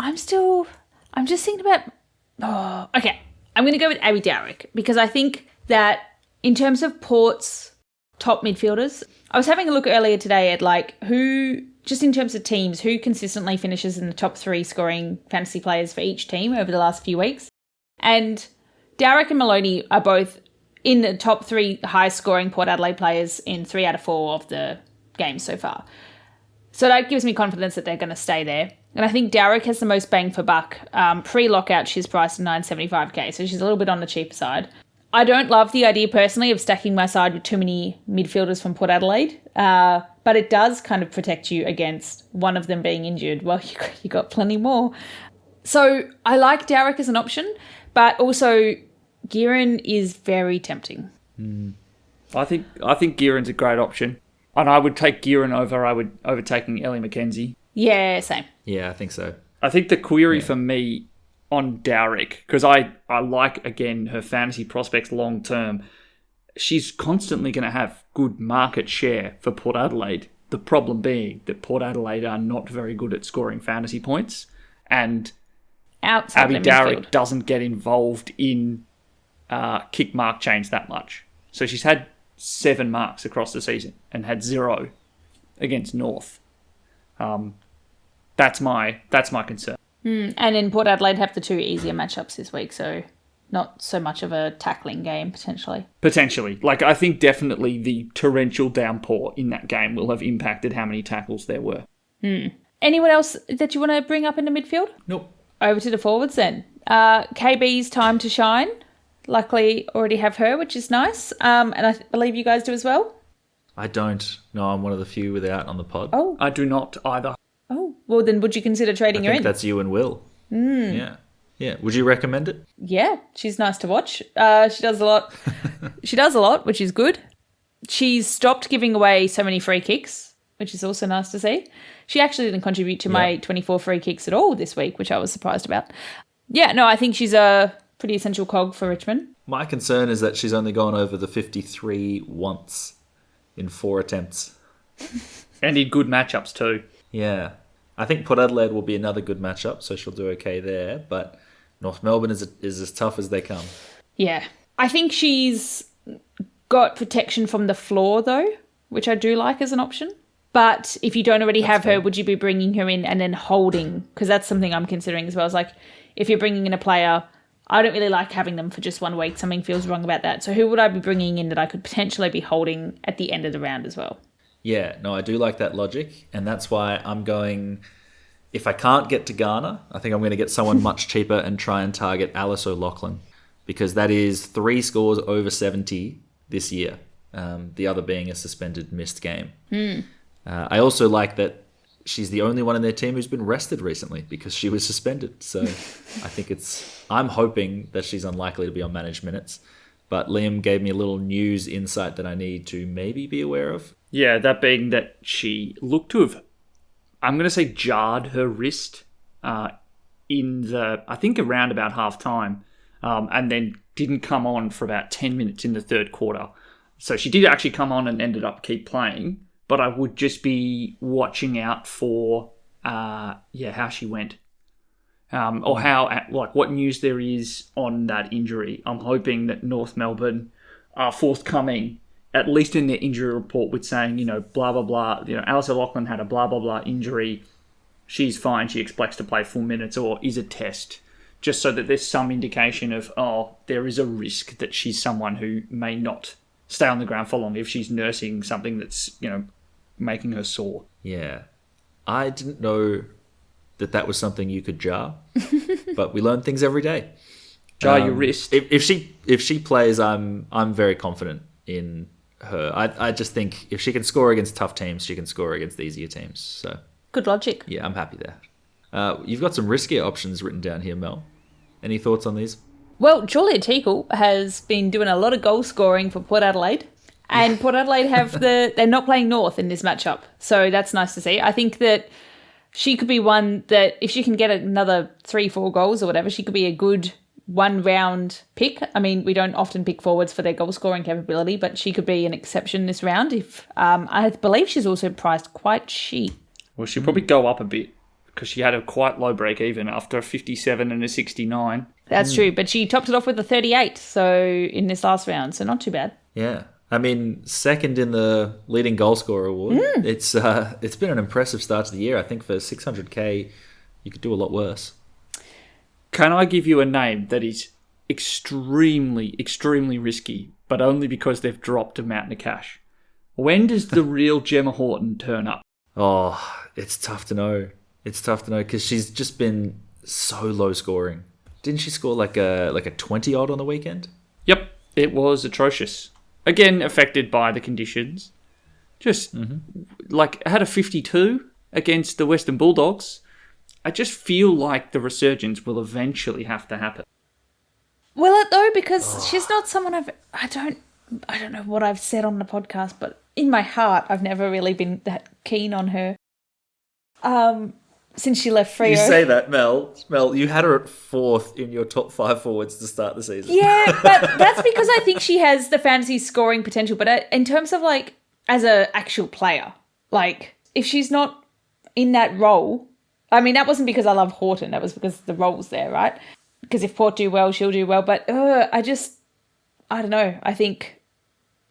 just thinking about. Okay. I'm going to go with Abby Dowrick, because I think that in terms of Port's top midfielders, I was having a look earlier today at who, just in terms of teams, who consistently finishes in the top 3 scoring fantasy players for each team over the last few weeks. And Dowrick and Maloney are both in the top 3 highest scoring Port Adelaide players in 3 out of 4 of the games so far. So that gives me confidence that they're going to stay there. And I think Dowrick has the most bang for buck. Pre-lockout, she's priced at $975K, so she's a little bit on the cheaper side. I don't love the idea personally of stacking my side with too many midfielders from Port Adelaide, but it does kind of protect you against one of them being injured. Well, you got plenty more. So I like Dowrick as an option, but also Gearin is very tempting. I think Gearin's a great option, and I would take Gearin over taking Ellie Mackenzie. Yeah, same. Yeah, I think so. I think the query for me on Dowrick, because I like, again, her fantasy prospects long term, she's constantly going to have good market share for Port Adelaide, The problem being that Port Adelaide are not very good at scoring fantasy points, and Outside Abby their Darrick midfield. doesn't get involved in kick mark chains that much. So she's had 7 marks across the season and had 0 against North. That's my concern. And then Port Adelaide have the 2 easier matchups this week, so not so much of a tackling game, potentially. Potentially. Like, I think definitely the torrential downpour in that game will have impacted how many tackles there were. Anyone else that you want to bring up in the midfield? Nope. Over to the forwards then. KB's time to shine. Luckily, already have her, which is nice. And I believe you guys do as well. I don't. No, I'm one of the few without on the pod. Oh, I do not either. well then would you consider trading I her think in? that's you and Will. Yeah. Yeah. Would you recommend it? Yeah, she's nice to watch. She does a lot. She does a lot, which is good. She's stopped giving away so many free kicks, which is also nice to see. She actually didn't contribute to my 24 free kicks at all this week, which I was surprised about. Yeah, no, I think she's a pretty essential cog for Richmond. My concern is that she's only gone over the 53 once in 4 attempts. And in good matchups too. Yeah. I think Port Adelaide will be another good matchup, so she'll do okay there. But North Melbourne is as tough as they come. Yeah. I think she's got protection from the floor, though, which I do like as an option. But if you don't already have her, would you be bringing her in and then holding? Because that's something I'm considering as well. It's like, if you're bringing in a player, I don't really like having them for just 1 week. Something feels wrong about that. So who would I be bringing in that I could potentially be holding at the end of the round as well? Yeah, no, I do like that logic. And that's why I'm going... If I can't get to Ghana, I think I'm going to get someone much cheaper and try and target Alice O'Loughlin. Because that is 3 scores over 70 this year. The other being a suspended missed game. I also like that she's the only one in their team who's been rested recently because she was suspended. So I think I'm hoping that she's unlikely to be on managed minutes. But Liam gave me a little news insight that I need to maybe be aware of. Yeah, that being that she looked to have, I'm going to say, jarred her wrist I think around about half time, and then didn't come on for about 10 minutes in the third quarter. So she did actually come on and ended up keep playing, but I would just be watching out for how she went. Or what news there is on that injury. I'm hoping that North Melbourne are forthcoming, at least in their injury report, with saying, blah, blah, blah. Alice O'Loughlin had a blah, blah, blah injury. She's fine. She expects to play full minutes, or is a test. Just so that there's some indication of, there is a risk that she's someone who may not stay on the ground for long if she's nursing something that's, making her sore. Yeah. I didn't know that was something you could jar, but we learn things every day. Jar your wrist. If she plays, I'm very confident in her. I just think if she can score against tough teams, she can score against the easier teams. So Good logic. yeah, I'm happy there. You've got some riskier options written down here, Mel. Any thoughts on these? Well, Julia Teakle has been doing a lot of goal scoring for Port Adelaide. And Port Adelaide they're not playing North in this matchup. So that's nice to see. I think that she could be one that if she can get another 3-4 goals or whatever, she could be a good 1-round pick. I mean, we don't often pick forwards for their goal scoring capability, but she could be an exception this round. If I believe she's also priced quite cheap. Well, she'll probably go up a bit because she had a quite low break even after a 57 and a 69. That's true, but she topped it off with a 38 in this last round, so not too bad. Yeah. I mean, second in the leading goal scorer award. It's been an impressive start to the year. I think for 600k, you could do a lot worse. Can I give you a name that is extremely, extremely risky, but only because they've dropped a mountain of cash? When does the real Gemma Horton turn up? Oh, it's tough to know. It's tough to know because she's just been so low scoring. Didn't she score like a 20 odd on the weekend? Yep, it was atrocious. Again, affected by the conditions. Just had a 52 against the Western Bulldogs. I just feel like the resurgence will eventually have to happen. Will it though? Because she's not someone I don't know what I've said on the podcast, but in my heart, I've never really been that keen on her. Since she left Freo. You say that, Mel. Mel, you had her at 4th in your top 5 forwards to start the season. Yeah, but that's because I think she has the fantasy scoring potential. But in terms of as a actual player, Like, if she's not in that role, I mean, that wasn't because I love Horton. That was because the role's there, right? Because if Port do well, she'll do well. But I don't know. I think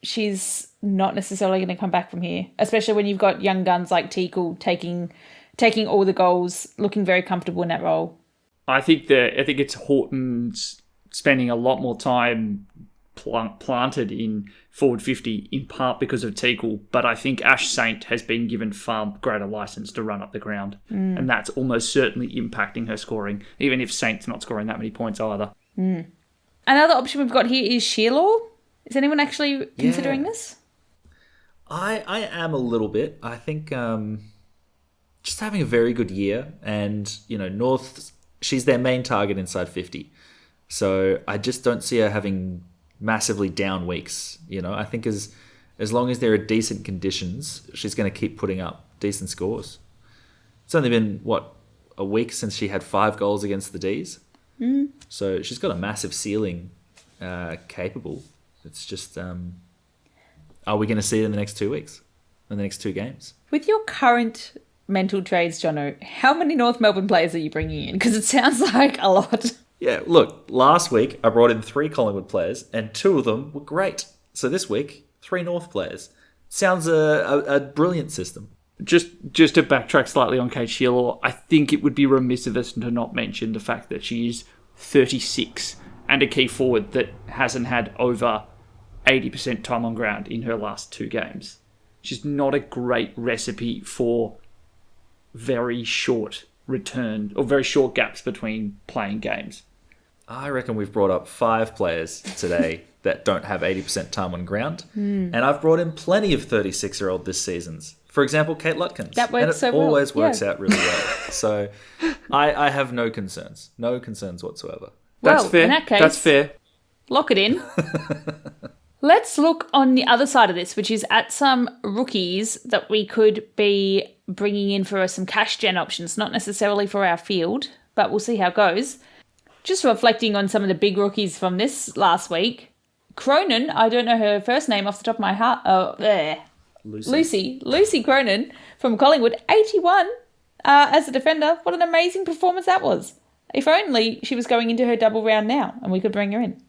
she's not necessarily going to come back from here, especially when you've got young guns like Teakle taking all the goals, looking very comfortable in that role. I think it's Horton's spending a lot more time planted in forward 50, in part because of Teakle, but I think Ash Saint has been given far greater license to run up the ground, and that's almost certainly impacting her scoring, even if Saint's not scoring that many points either. Another option we've got here is Shearlaw. Is anyone actually considering this? I am a little bit. I think just having a very good year, and North, she's their main target inside 50. So I just don't see her having massively down weeks. I think as long as there are decent conditions, she's going to keep putting up decent scores. It's only been, a week since she had 5 goals against the Ds. So she's got a massive ceiling capable. It's just, are we going to see it in the next 2 weeks? In the next 2 games? With your current mental trades, Jono, how many North Melbourne players are you bringing in? Because it sounds like a lot. Yeah, look, last week I brought in 3 Collingwood players and 2 of them were great. So this week, 3 North players. Sounds a brilliant system. Just to backtrack slightly on Kate Shearlaw, I think it would be remiss of us to not mention the fact that she is 36 and a key forward that hasn't had over 80% time on ground in her last 2 games. She's not a great recipe for very short return or very short gaps between playing games. I reckon we've brought up 5 players today that don't have 80% time on ground. And I've brought in plenty of 36-year-old this seasons. For example, Kate Lutkins. That works so well. And it always works out really well. So I have no concerns. No concerns whatsoever. That's Well, fair. in that case, That's fair. Lock it in. Let's look on the other side of this, which is at some rookies that we could be bringing in for some cash gen options, not necessarily for our field, but we'll see how it goes. Just reflecting on some of the big rookies from this last week. Cronin, I don't know her first name off the top of my heart. Lucy Cronin from Collingwood, 81 as a defender. What an amazing performance that was. If only she was going into her double round now and we could bring her in.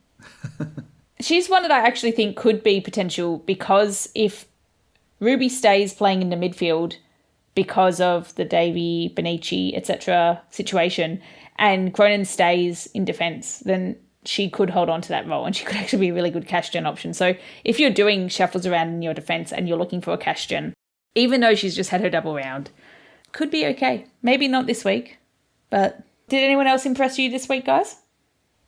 She's one that I actually think could be potential, because if Ruby stays playing in the midfield because of the Davey, Benici, etc. situation, and Cronin stays in defence, then she could hold on to that role and she could actually be a really good cash gen option. So if you're doing shuffles around in your defence and you're looking for a cash gen, even though she's just had her double round, could be okay. Maybe not this week, but did anyone else impress you this week, guys?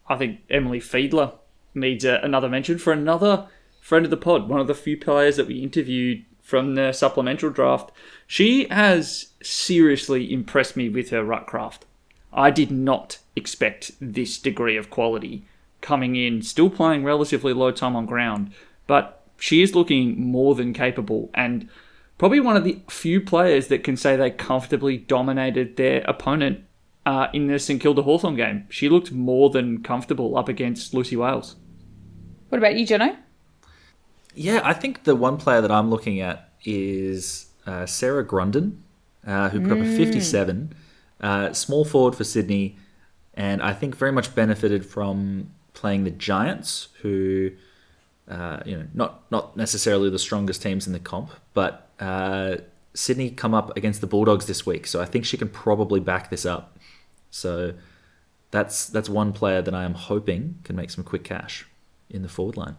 I think Emily Fiedler needs another mention for another friend of the pod, one of the few players that we interviewed from the supplemental draft. She has seriously impressed me with her ruck craft. I did not expect this degree of quality coming in, still playing relatively low time on ground, but she is looking more than capable, and probably one of the few players that can say they comfortably dominated their opponent in the St Kilda Hawthorn game. She looked more than comfortable up against Lucy Wales. What about you, Jono? Yeah, I think the one player that I'm looking at is Sarah Grundon, who put up a 57. Small forward for Sydney, and I think very much benefited from playing the Giants, who, not necessarily the strongest teams in the comp, but Sydney come up against the Bulldogs this week, so I think she can probably back this up. So that's one player that I am hoping can make some quick cash in the forward line.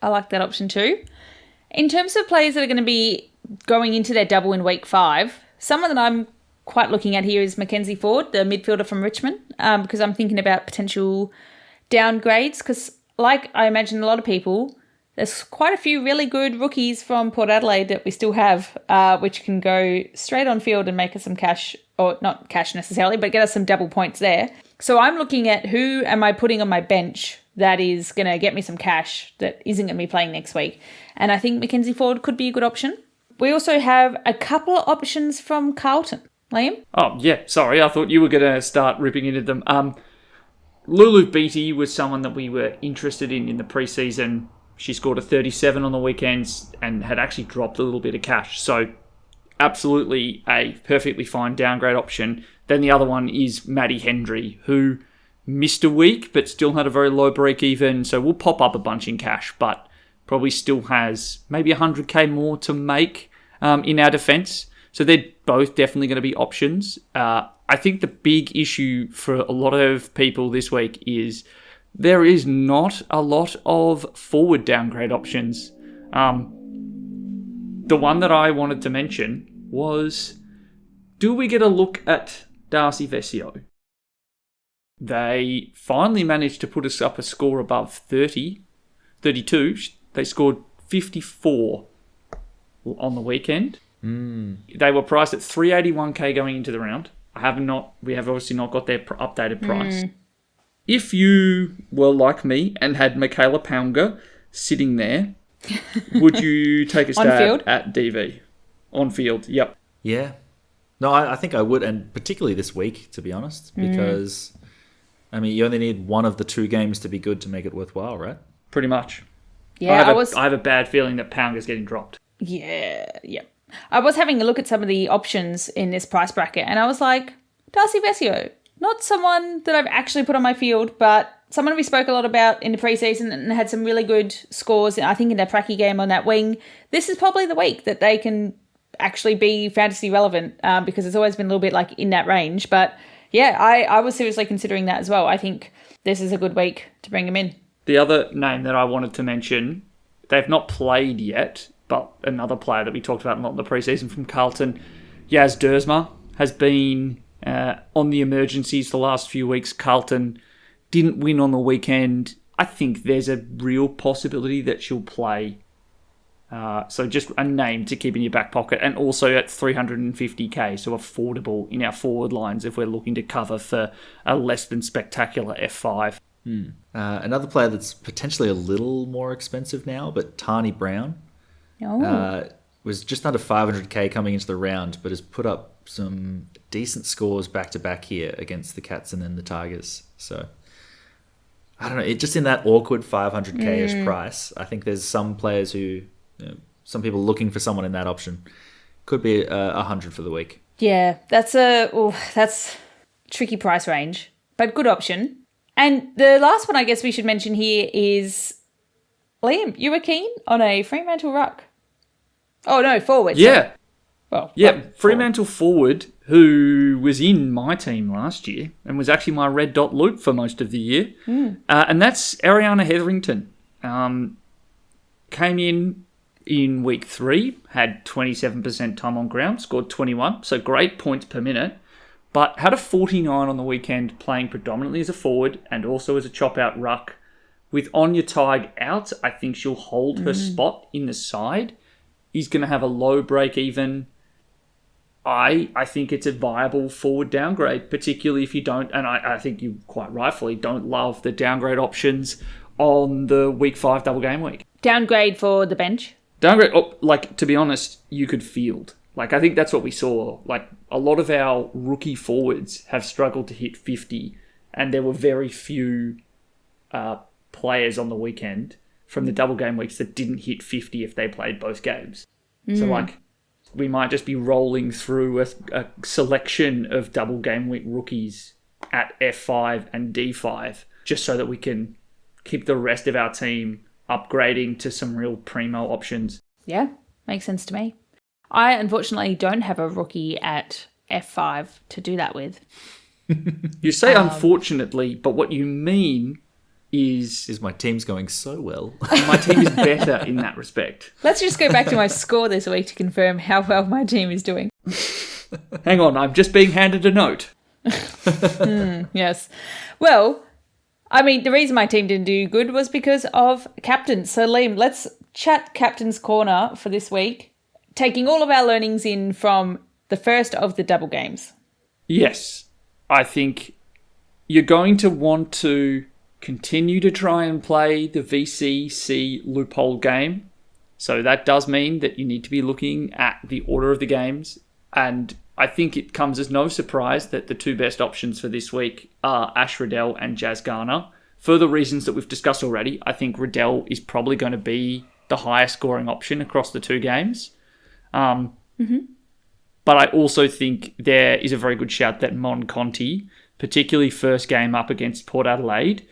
I like that option too. In terms of players that are going to be going into their double in week 5, someone that I'm quite looking at here is Mackenzie Ford, the midfielder from Richmond, because I'm thinking about potential downgrades, because like I imagine a lot of people, there's quite a few really good rookies from Port Adelaide that we still have, which can go straight on field and make us some cash, or not cash necessarily, but get us some double points there. So I'm looking at who am I putting on my bench that is going to get me some cash that isn't going to be playing next week. And I think Mackenzie Ford could be a good option. We also have a couple of options from Carlton. Liam? Oh, yeah, sorry, I thought you were going to start ripping into them. Lulu Beattie was someone that we were interested in the preseason. She scored a 37 on the weekends and had actually dropped a little bit of cash. So absolutely a perfectly fine downgrade option. Then the other one is Maddie Hendry, who missed a week but still had a very low break even. So we'll pop up a bunch in cash, but probably still has maybe 100k more to make in our defence. So they're both definitely going to be options. I think the big issue for a lot of people this week is there is not a lot of forward downgrade options. The one that I wanted to mention was, do we get a look at Darcy Vesio? They finally managed to put us up a score above 32. They scored 54 on the weekend. They were priced at 381k going into the round. We have obviously not got their updated price. If you were like me and had Michaela Pounga sitting there, would you take a stab at DV? On field, yep. Yeah. No, I think I would, and particularly this week, to be honest, because, I mean, you only need one of the two games to be good to make it worthwhile, right? Pretty much. Yeah, I have a bad feeling that Pounga's getting dropped. Yeah. I was having a look at some of the options in this price bracket, and I was like, Darcy Vesio, not someone that I've actually put on my field, but someone we spoke a lot about in the preseason and had some really good scores, I think, in their pracky game on that wing. This is probably the week that they can actually be fantasy relevant, because it's always been a little bit like in that range. But yeah, I was seriously considering that as well. I think this is a good week to bring him in. The other name that I wanted to mention, they've not played yet, but another player that we talked about a lot in the preseason from Carlton, Yaz Dersma, has been on the emergencies the last few weeks. Carlton didn't win on the weekend. I think there's a real possibility that she'll play. So just a name to keep in your back pocket, and also at 350k, so affordable in our forward lines if we're looking to cover for a less than spectacular F5. Another player that's potentially a little more expensive now, but Tani Brown. Was just under 500k coming into the round, but has put up some decent scores back-to-back here against the Cats and then the Tigers. So, I don't know, just in that awkward 500k-ish price, I think there's some players who, some people looking for someone in that option. Could be 100 for the week. Yeah, that's tricky price range, but good option. And the last one I guess we should mention here is, Liam, you were keen on a Fremantle ruck. Oh, no, forward. Yeah. Well, yeah, Fremantle forward, who was in my team last year and was actually my red dot loop for most of the year. And that's Ariana Hetherington. Came in week 3, had 27% time on ground, scored 21, so great points per minute, but had a 49 on the weekend, playing predominantly as a forward and also as a chop-out ruck. With Anya Tighe out, I think she'll hold her spot in the side. He's going to have a low break-even. I think it's a viable forward downgrade, particularly if you don't, and I think you quite rightfully don't love the downgrade options on the week 5 double game week. Downgrade for the bench? Downgrade, to be honest, you could field. I think that's what we saw. A lot of our rookie forwards have struggled to hit 50, and there were very few players on the weekend from the double game weeks that didn't hit 50 if they played both games. So, we might just be rolling through a selection of double game week rookies at F5 and D5 just so that we can keep the rest of our team upgrading to some real primo options. Yeah, makes sense to me. I unfortunately don't have a rookie at F5 to do that with. You say unfortunately, but what you mean is my team's going so well. My team is better in that respect. Let's just go back to my score this week to confirm how well my team is doing. Hang on, I'm just being handed a note. Yes. Well, I mean, the reason my team didn't do good was because of captains. So, Liam, let's chat Captain's Corner for this week, taking all of our learnings in from the first of the double games. Yes. I think you're going to want to continue to try and play the VCC loophole game. So that does mean that you need to be looking at the order of the games. And I think it comes as no surprise that the two best options for this week are Ash Riddell and Jazz Garner. for the reasons that we've discussed already, I think Riddell is probably going to be the highest scoring option across the two games. But I also think there is a very good shout that Mon Conti, particularly first game up against Port Adelaide,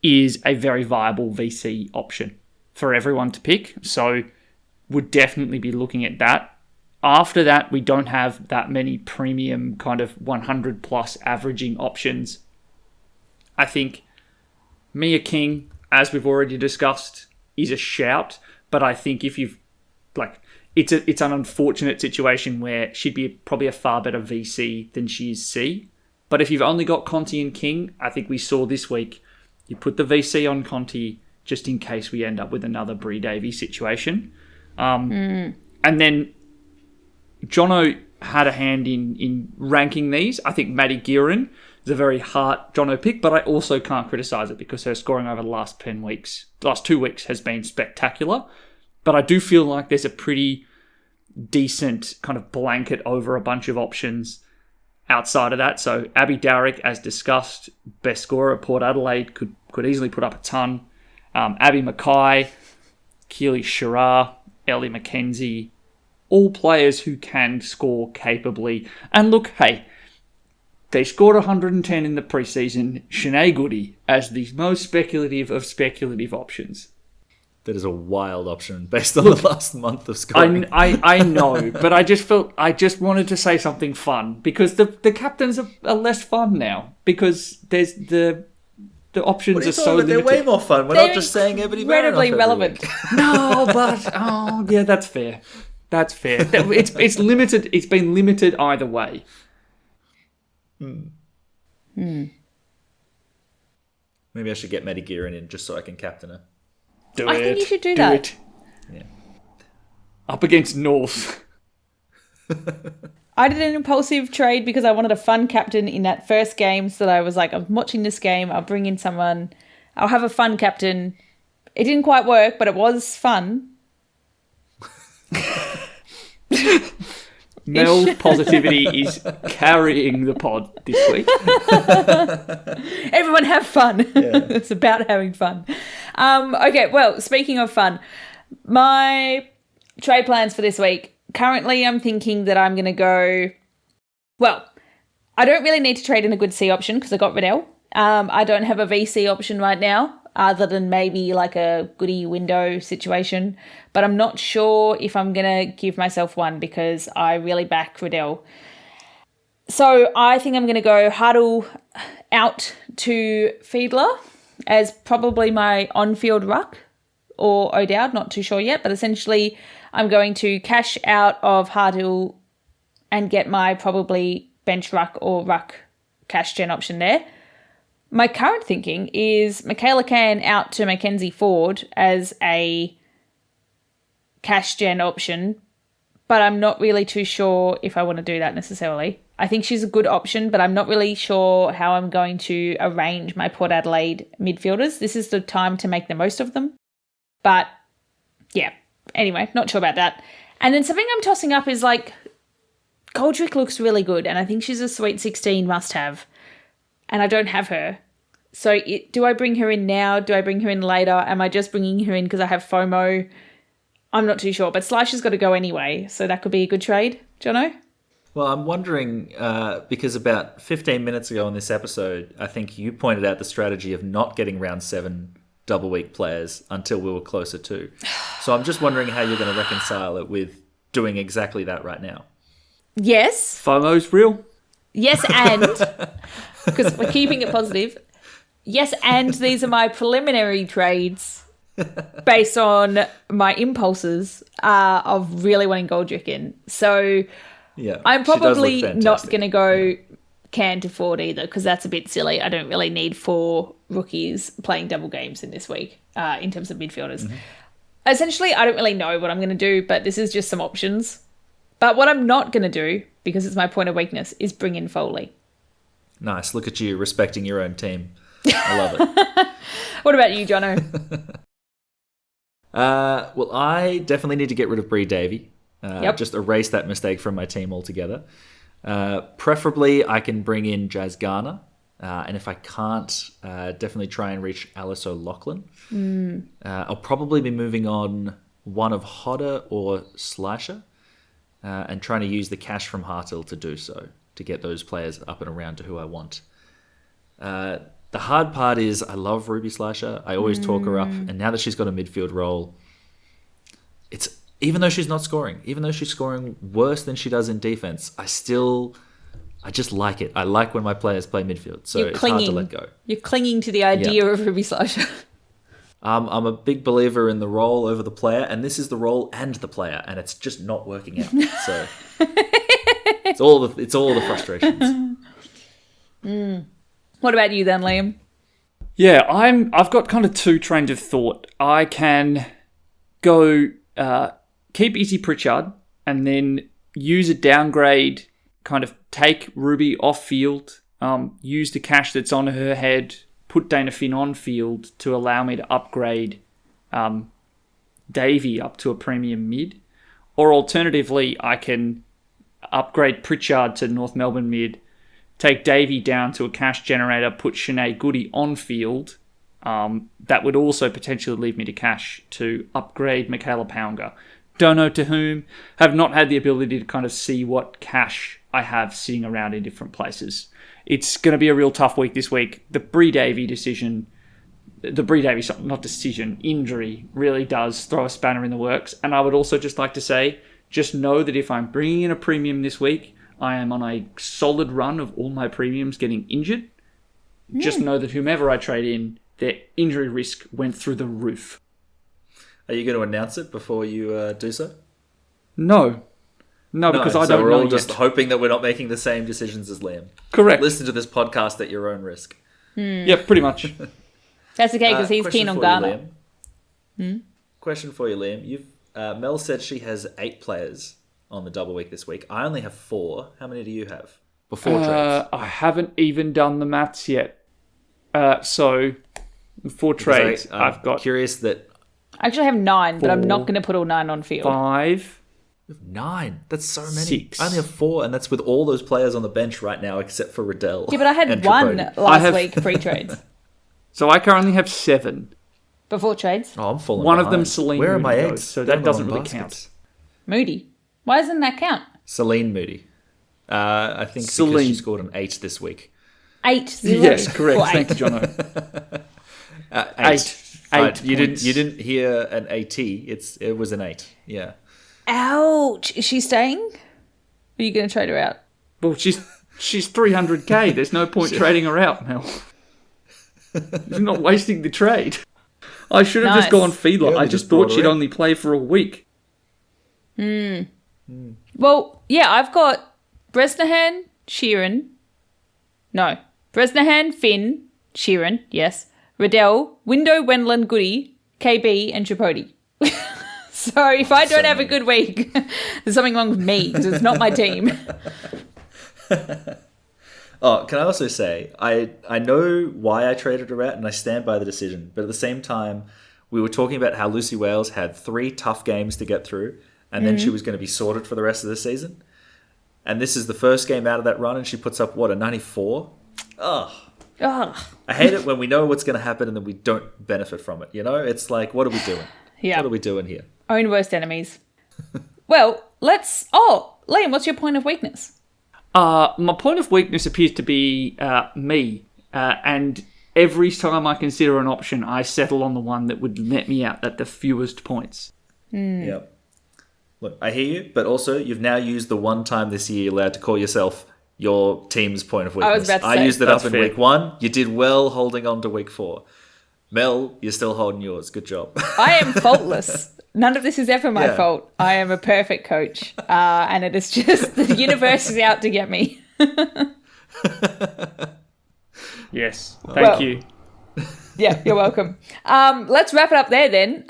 is a very viable VC option for everyone to pick. So would definitely be looking at that. After that, we don't have that many premium kind of 100 plus averaging options. I think Mia King, as we've already discussed, is a shout. But I think if you've it's an unfortunate situation where she'd be probably a far better VC than she is C. But if you've only got Conti and King, I think we saw this week, you put the VC on Conti just in case we end up with another Brie Davey situation. And then Jono had a hand in ranking these. I think Maddie Gearin is a very hard Jono pick, but I also can't criticise it because her scoring over the last 2 weeks has been spectacular. But I do feel like there's a pretty decent kind of blanket over a bunch of options outside of that. So Abby Darrick, as discussed, best scorer at Port Adelaide, could easily put up a ton. Abby Mackay, Keely Shirar, Ellie McKenzie, all players who can score capably. And look, hey, they scored 110 in the preseason. Shanae Goody as the most speculative of speculative options. That is a wild option based on the last month of scoring. I know, but I just wanted to say something fun because the captains are less fun now because there's the options are so limited. They're way more fun. We're not just saying Ebony incredibly relevant. No, but yeah, that's fair. That's fair. It's limited. It's been limited either way. Maybe I should get Maddie Gearin in just so I can captain her. I think you should do that. It. Yeah. Up against North. I did an impulsive trade because I wanted a fun captain in that first game. So that I was like, I'm watching this game. I'll bring in someone. I'll have a fun captain. It didn't quite work, but it was fun. Mel's positivity is carrying the pod this week. Everyone have fun. Yeah. It's about having fun. Okay, well, speaking of fun, my trade plans for this week. Currently, I'm thinking that I'm going to go... Well, I don't really need to trade in a good C option because I got Riddell. I don't have a VC option right now, other than maybe like a goodie window situation. But I'm not sure if I'm going to give myself one because I really back Riddell. So I think I'm going to go Huddle out to Fiedler as probably my on-field ruck, or O'Dowd, not too sure yet. But essentially, I'm going to cash out of Huddle and get my probably bench ruck or ruck cash gen option there. My current thinking is Michaela Can out to Mackenzie Ford as a cash gen option, but I'm not really too sure if I want to do that necessarily. I think she's a good option, but I'm not really sure how I'm going to arrange my Port Adelaide midfielders. This is the time to make the most of them. But yeah, anyway, not sure about that. And then something I'm tossing up is like, Goldrick looks really good, and I think she's a Sweet 16 must-have, and I don't have her. So do I bring her in now? Do I bring her in later? Am I just bringing her in because I have FOMO? I'm not too sure, but Slash has got to go anyway, so that could be a good trade. Jono? Well, I'm wondering, because about 15 minutes ago on this episode, I think you pointed out the strategy of not getting round 7 double week players until we were closer to. So I'm just wondering how you're going to reconcile it with doing exactly that right now. Yes. FOMO's real. Yes, and, because we're keeping it positive, yes, and these are my preliminary trades based on my impulses of really wanting Goldrick in. So yeah, I'm probably not going to go Can to Ford either because that's a bit silly. I don't really need 4 rookies playing double games in this week in terms of midfielders. Mm-hmm. Essentially, I don't really know what I'm going to do, but this is just some options. But what I'm not going to do, because it's my point of weakness, is bring in Foley. Nice. Look at you respecting your own team. I love it. What about you, Jono? Well, I definitely need to get rid of Brie Davey. Yep. Just erase that mistake from my team altogether. Preferably, I can bring in Jazz Garner And if I can't, definitely try and reach Alice O'Loughlin. I'll probably be moving on one of Hodder or Slasher and trying to use the cash from Hartill to do so, to get those players up and around to who I want. The hard part is I love Ruby Slasher. I always talk her up. And now that she's got a midfield role, it's even though she's not scoring, even though she's scoring worse than she does in defense, I just like it. I like when my players play midfield. So it's hard to let go. You're clinging to the idea of Ruby Slasher. I'm a big believer in the role over the player, and this is the role and the player, and it's just not working out. So it's all the frustrations. What about you then, Liam? Yeah, I've got kind of two trains of thought. I can go keep Izzy Pritchard and then use a downgrade, kind of take Ruby off field, use the cash that's on her head, put Dana Finn on field to allow me to upgrade Davey up to a premium mid. Or alternatively, I can upgrade Pritchard to North Melbourne mid, take Davey down to a cash generator, put Shanae Goody on field. That would also potentially leave me to cash to upgrade Michaela Pounga. Don't know to whom, have not had the ability to kind of see what cash I have sitting around in different places. It's going to be a real tough week this week. The Brie Davey injury really does throw a spanner in the works. And I would also just like to say, just know that if I'm bringing in a premium this week, I am on a solid run of all my premiums getting injured. Just know that whomever I trade in, their injury risk went through the roof. Are you going to announce it before you do so? No, because I don't know. We're all yet. just hoping that we're not making the same decisions as Liam. Correct. Listen to this podcast at your own risk. Yeah, pretty much. That's okay, because he's keen on Ghana. Question for you, Liam. Mel said she has 8 players on the double week this week. I only have 4. How many do you have before trades? I haven't even done the maths yet. So, before trades, I've got... curious that... I actually have 9, but I'm not going to put all 9 on field. 5. You have 9. That's so many. 6. I only have 4, and that's with all those players on the bench right now, except for Riddell. Yeah, but I had 1 last week pre-trades. So I currently have 7. Before trades? Oh, I'm falling One behind. of them, Celine Where are Moody, my though, eggs? so They're that not doesn't on really baskets. count. Moody. Why doesn't that count? Celine Moody. I think because Celine. she scored an 8 this week. 8-0. Yes, correct. Or 8. Thank you, Jono. 8. 8 You points. didn't hear an AT. It was an 8. Yeah. Ouch. Is she staying? Are you going to trade her out? Well, she's 300k. There's no point trading her out, Mel. You're not wasting the trade. I should have just gone feedlot. I just thought she'd only play for a week. Well, yeah, I've got Bresnahan, Finn, Sheeran, yes, Riddell, Window, Wendland, Goody, KB, and Tripodi. So if I don't have a good week, there's something wrong with me, because it's not my team. Oh, can I also say, I know why I traded her out, and I stand by the decision. But at the same time, we were talking about how Lucy Wales had 3 tough games to get through, and then she was going to be sorted for the rest of the season. And this is the first game out of that run, and she puts up, a 94? Ugh. I hate it when we know what's going to happen and then we don't benefit from it, you know? It's like, what are we doing? Yeah. What are we doing here? Own worst enemies. Well, Liam, what's your point of weakness? My point of weakness appears to be me. And every time I consider an option, I settle on the one that would net me out at the fewest points. Yep. Look, I hear you, but also you've now used the one time this year you're allowed to call yourself your team's point of weakness. I was about to say. used it up in fair. week 1. You did well holding on to week 4. Mel, you're still holding yours. Good job. I am faultless. None of this is ever my fault. I am a perfect coach. And it is just the universe is out to get me. Yes. Thank you. Yeah, you're welcome. Let's wrap it up there then.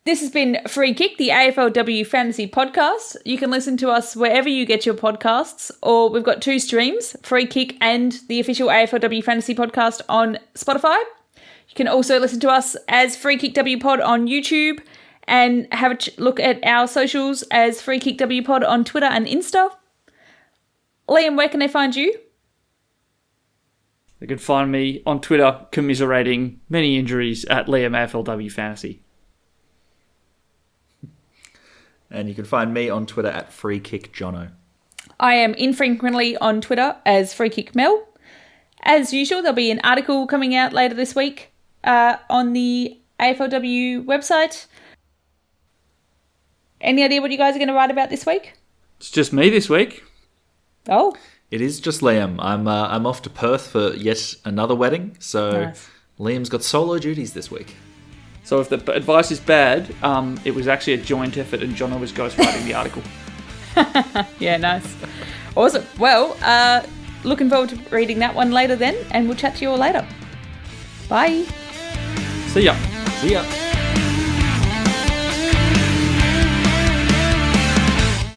This has been Free Kick, the AFLW Fantasy Podcast. You can listen to us wherever you get your podcasts, or we've got 2 streams, Free Kick and the official AFLW Fantasy Podcast on Spotify. You can also listen to us as Free Kick W Pod on YouTube and have a look at our socials as Free Kick W Pod on Twitter and Insta. Liam, where can they find you? They can find me on Twitter commiserating many injuries at Liam AFLW Fantasy. And you can find me on Twitter at FreeKickJono. I am infrequently on Twitter as FreeKickMel. As usual, there'll be an article coming out later this week on the AFLW website. Any idea what you guys are going to write about this week? It's just me this week. Oh. It is just Liam. I'm off to Perth for yet another wedding, so Nice. Liam's got solo duties this week. So if the advice is bad, it was actually a joint effort and Jono was ghostwriting the article. Yeah, nice. Awesome. Well, looking forward to reading that one later then, and we'll chat to you all later. Bye. See ya. See ya.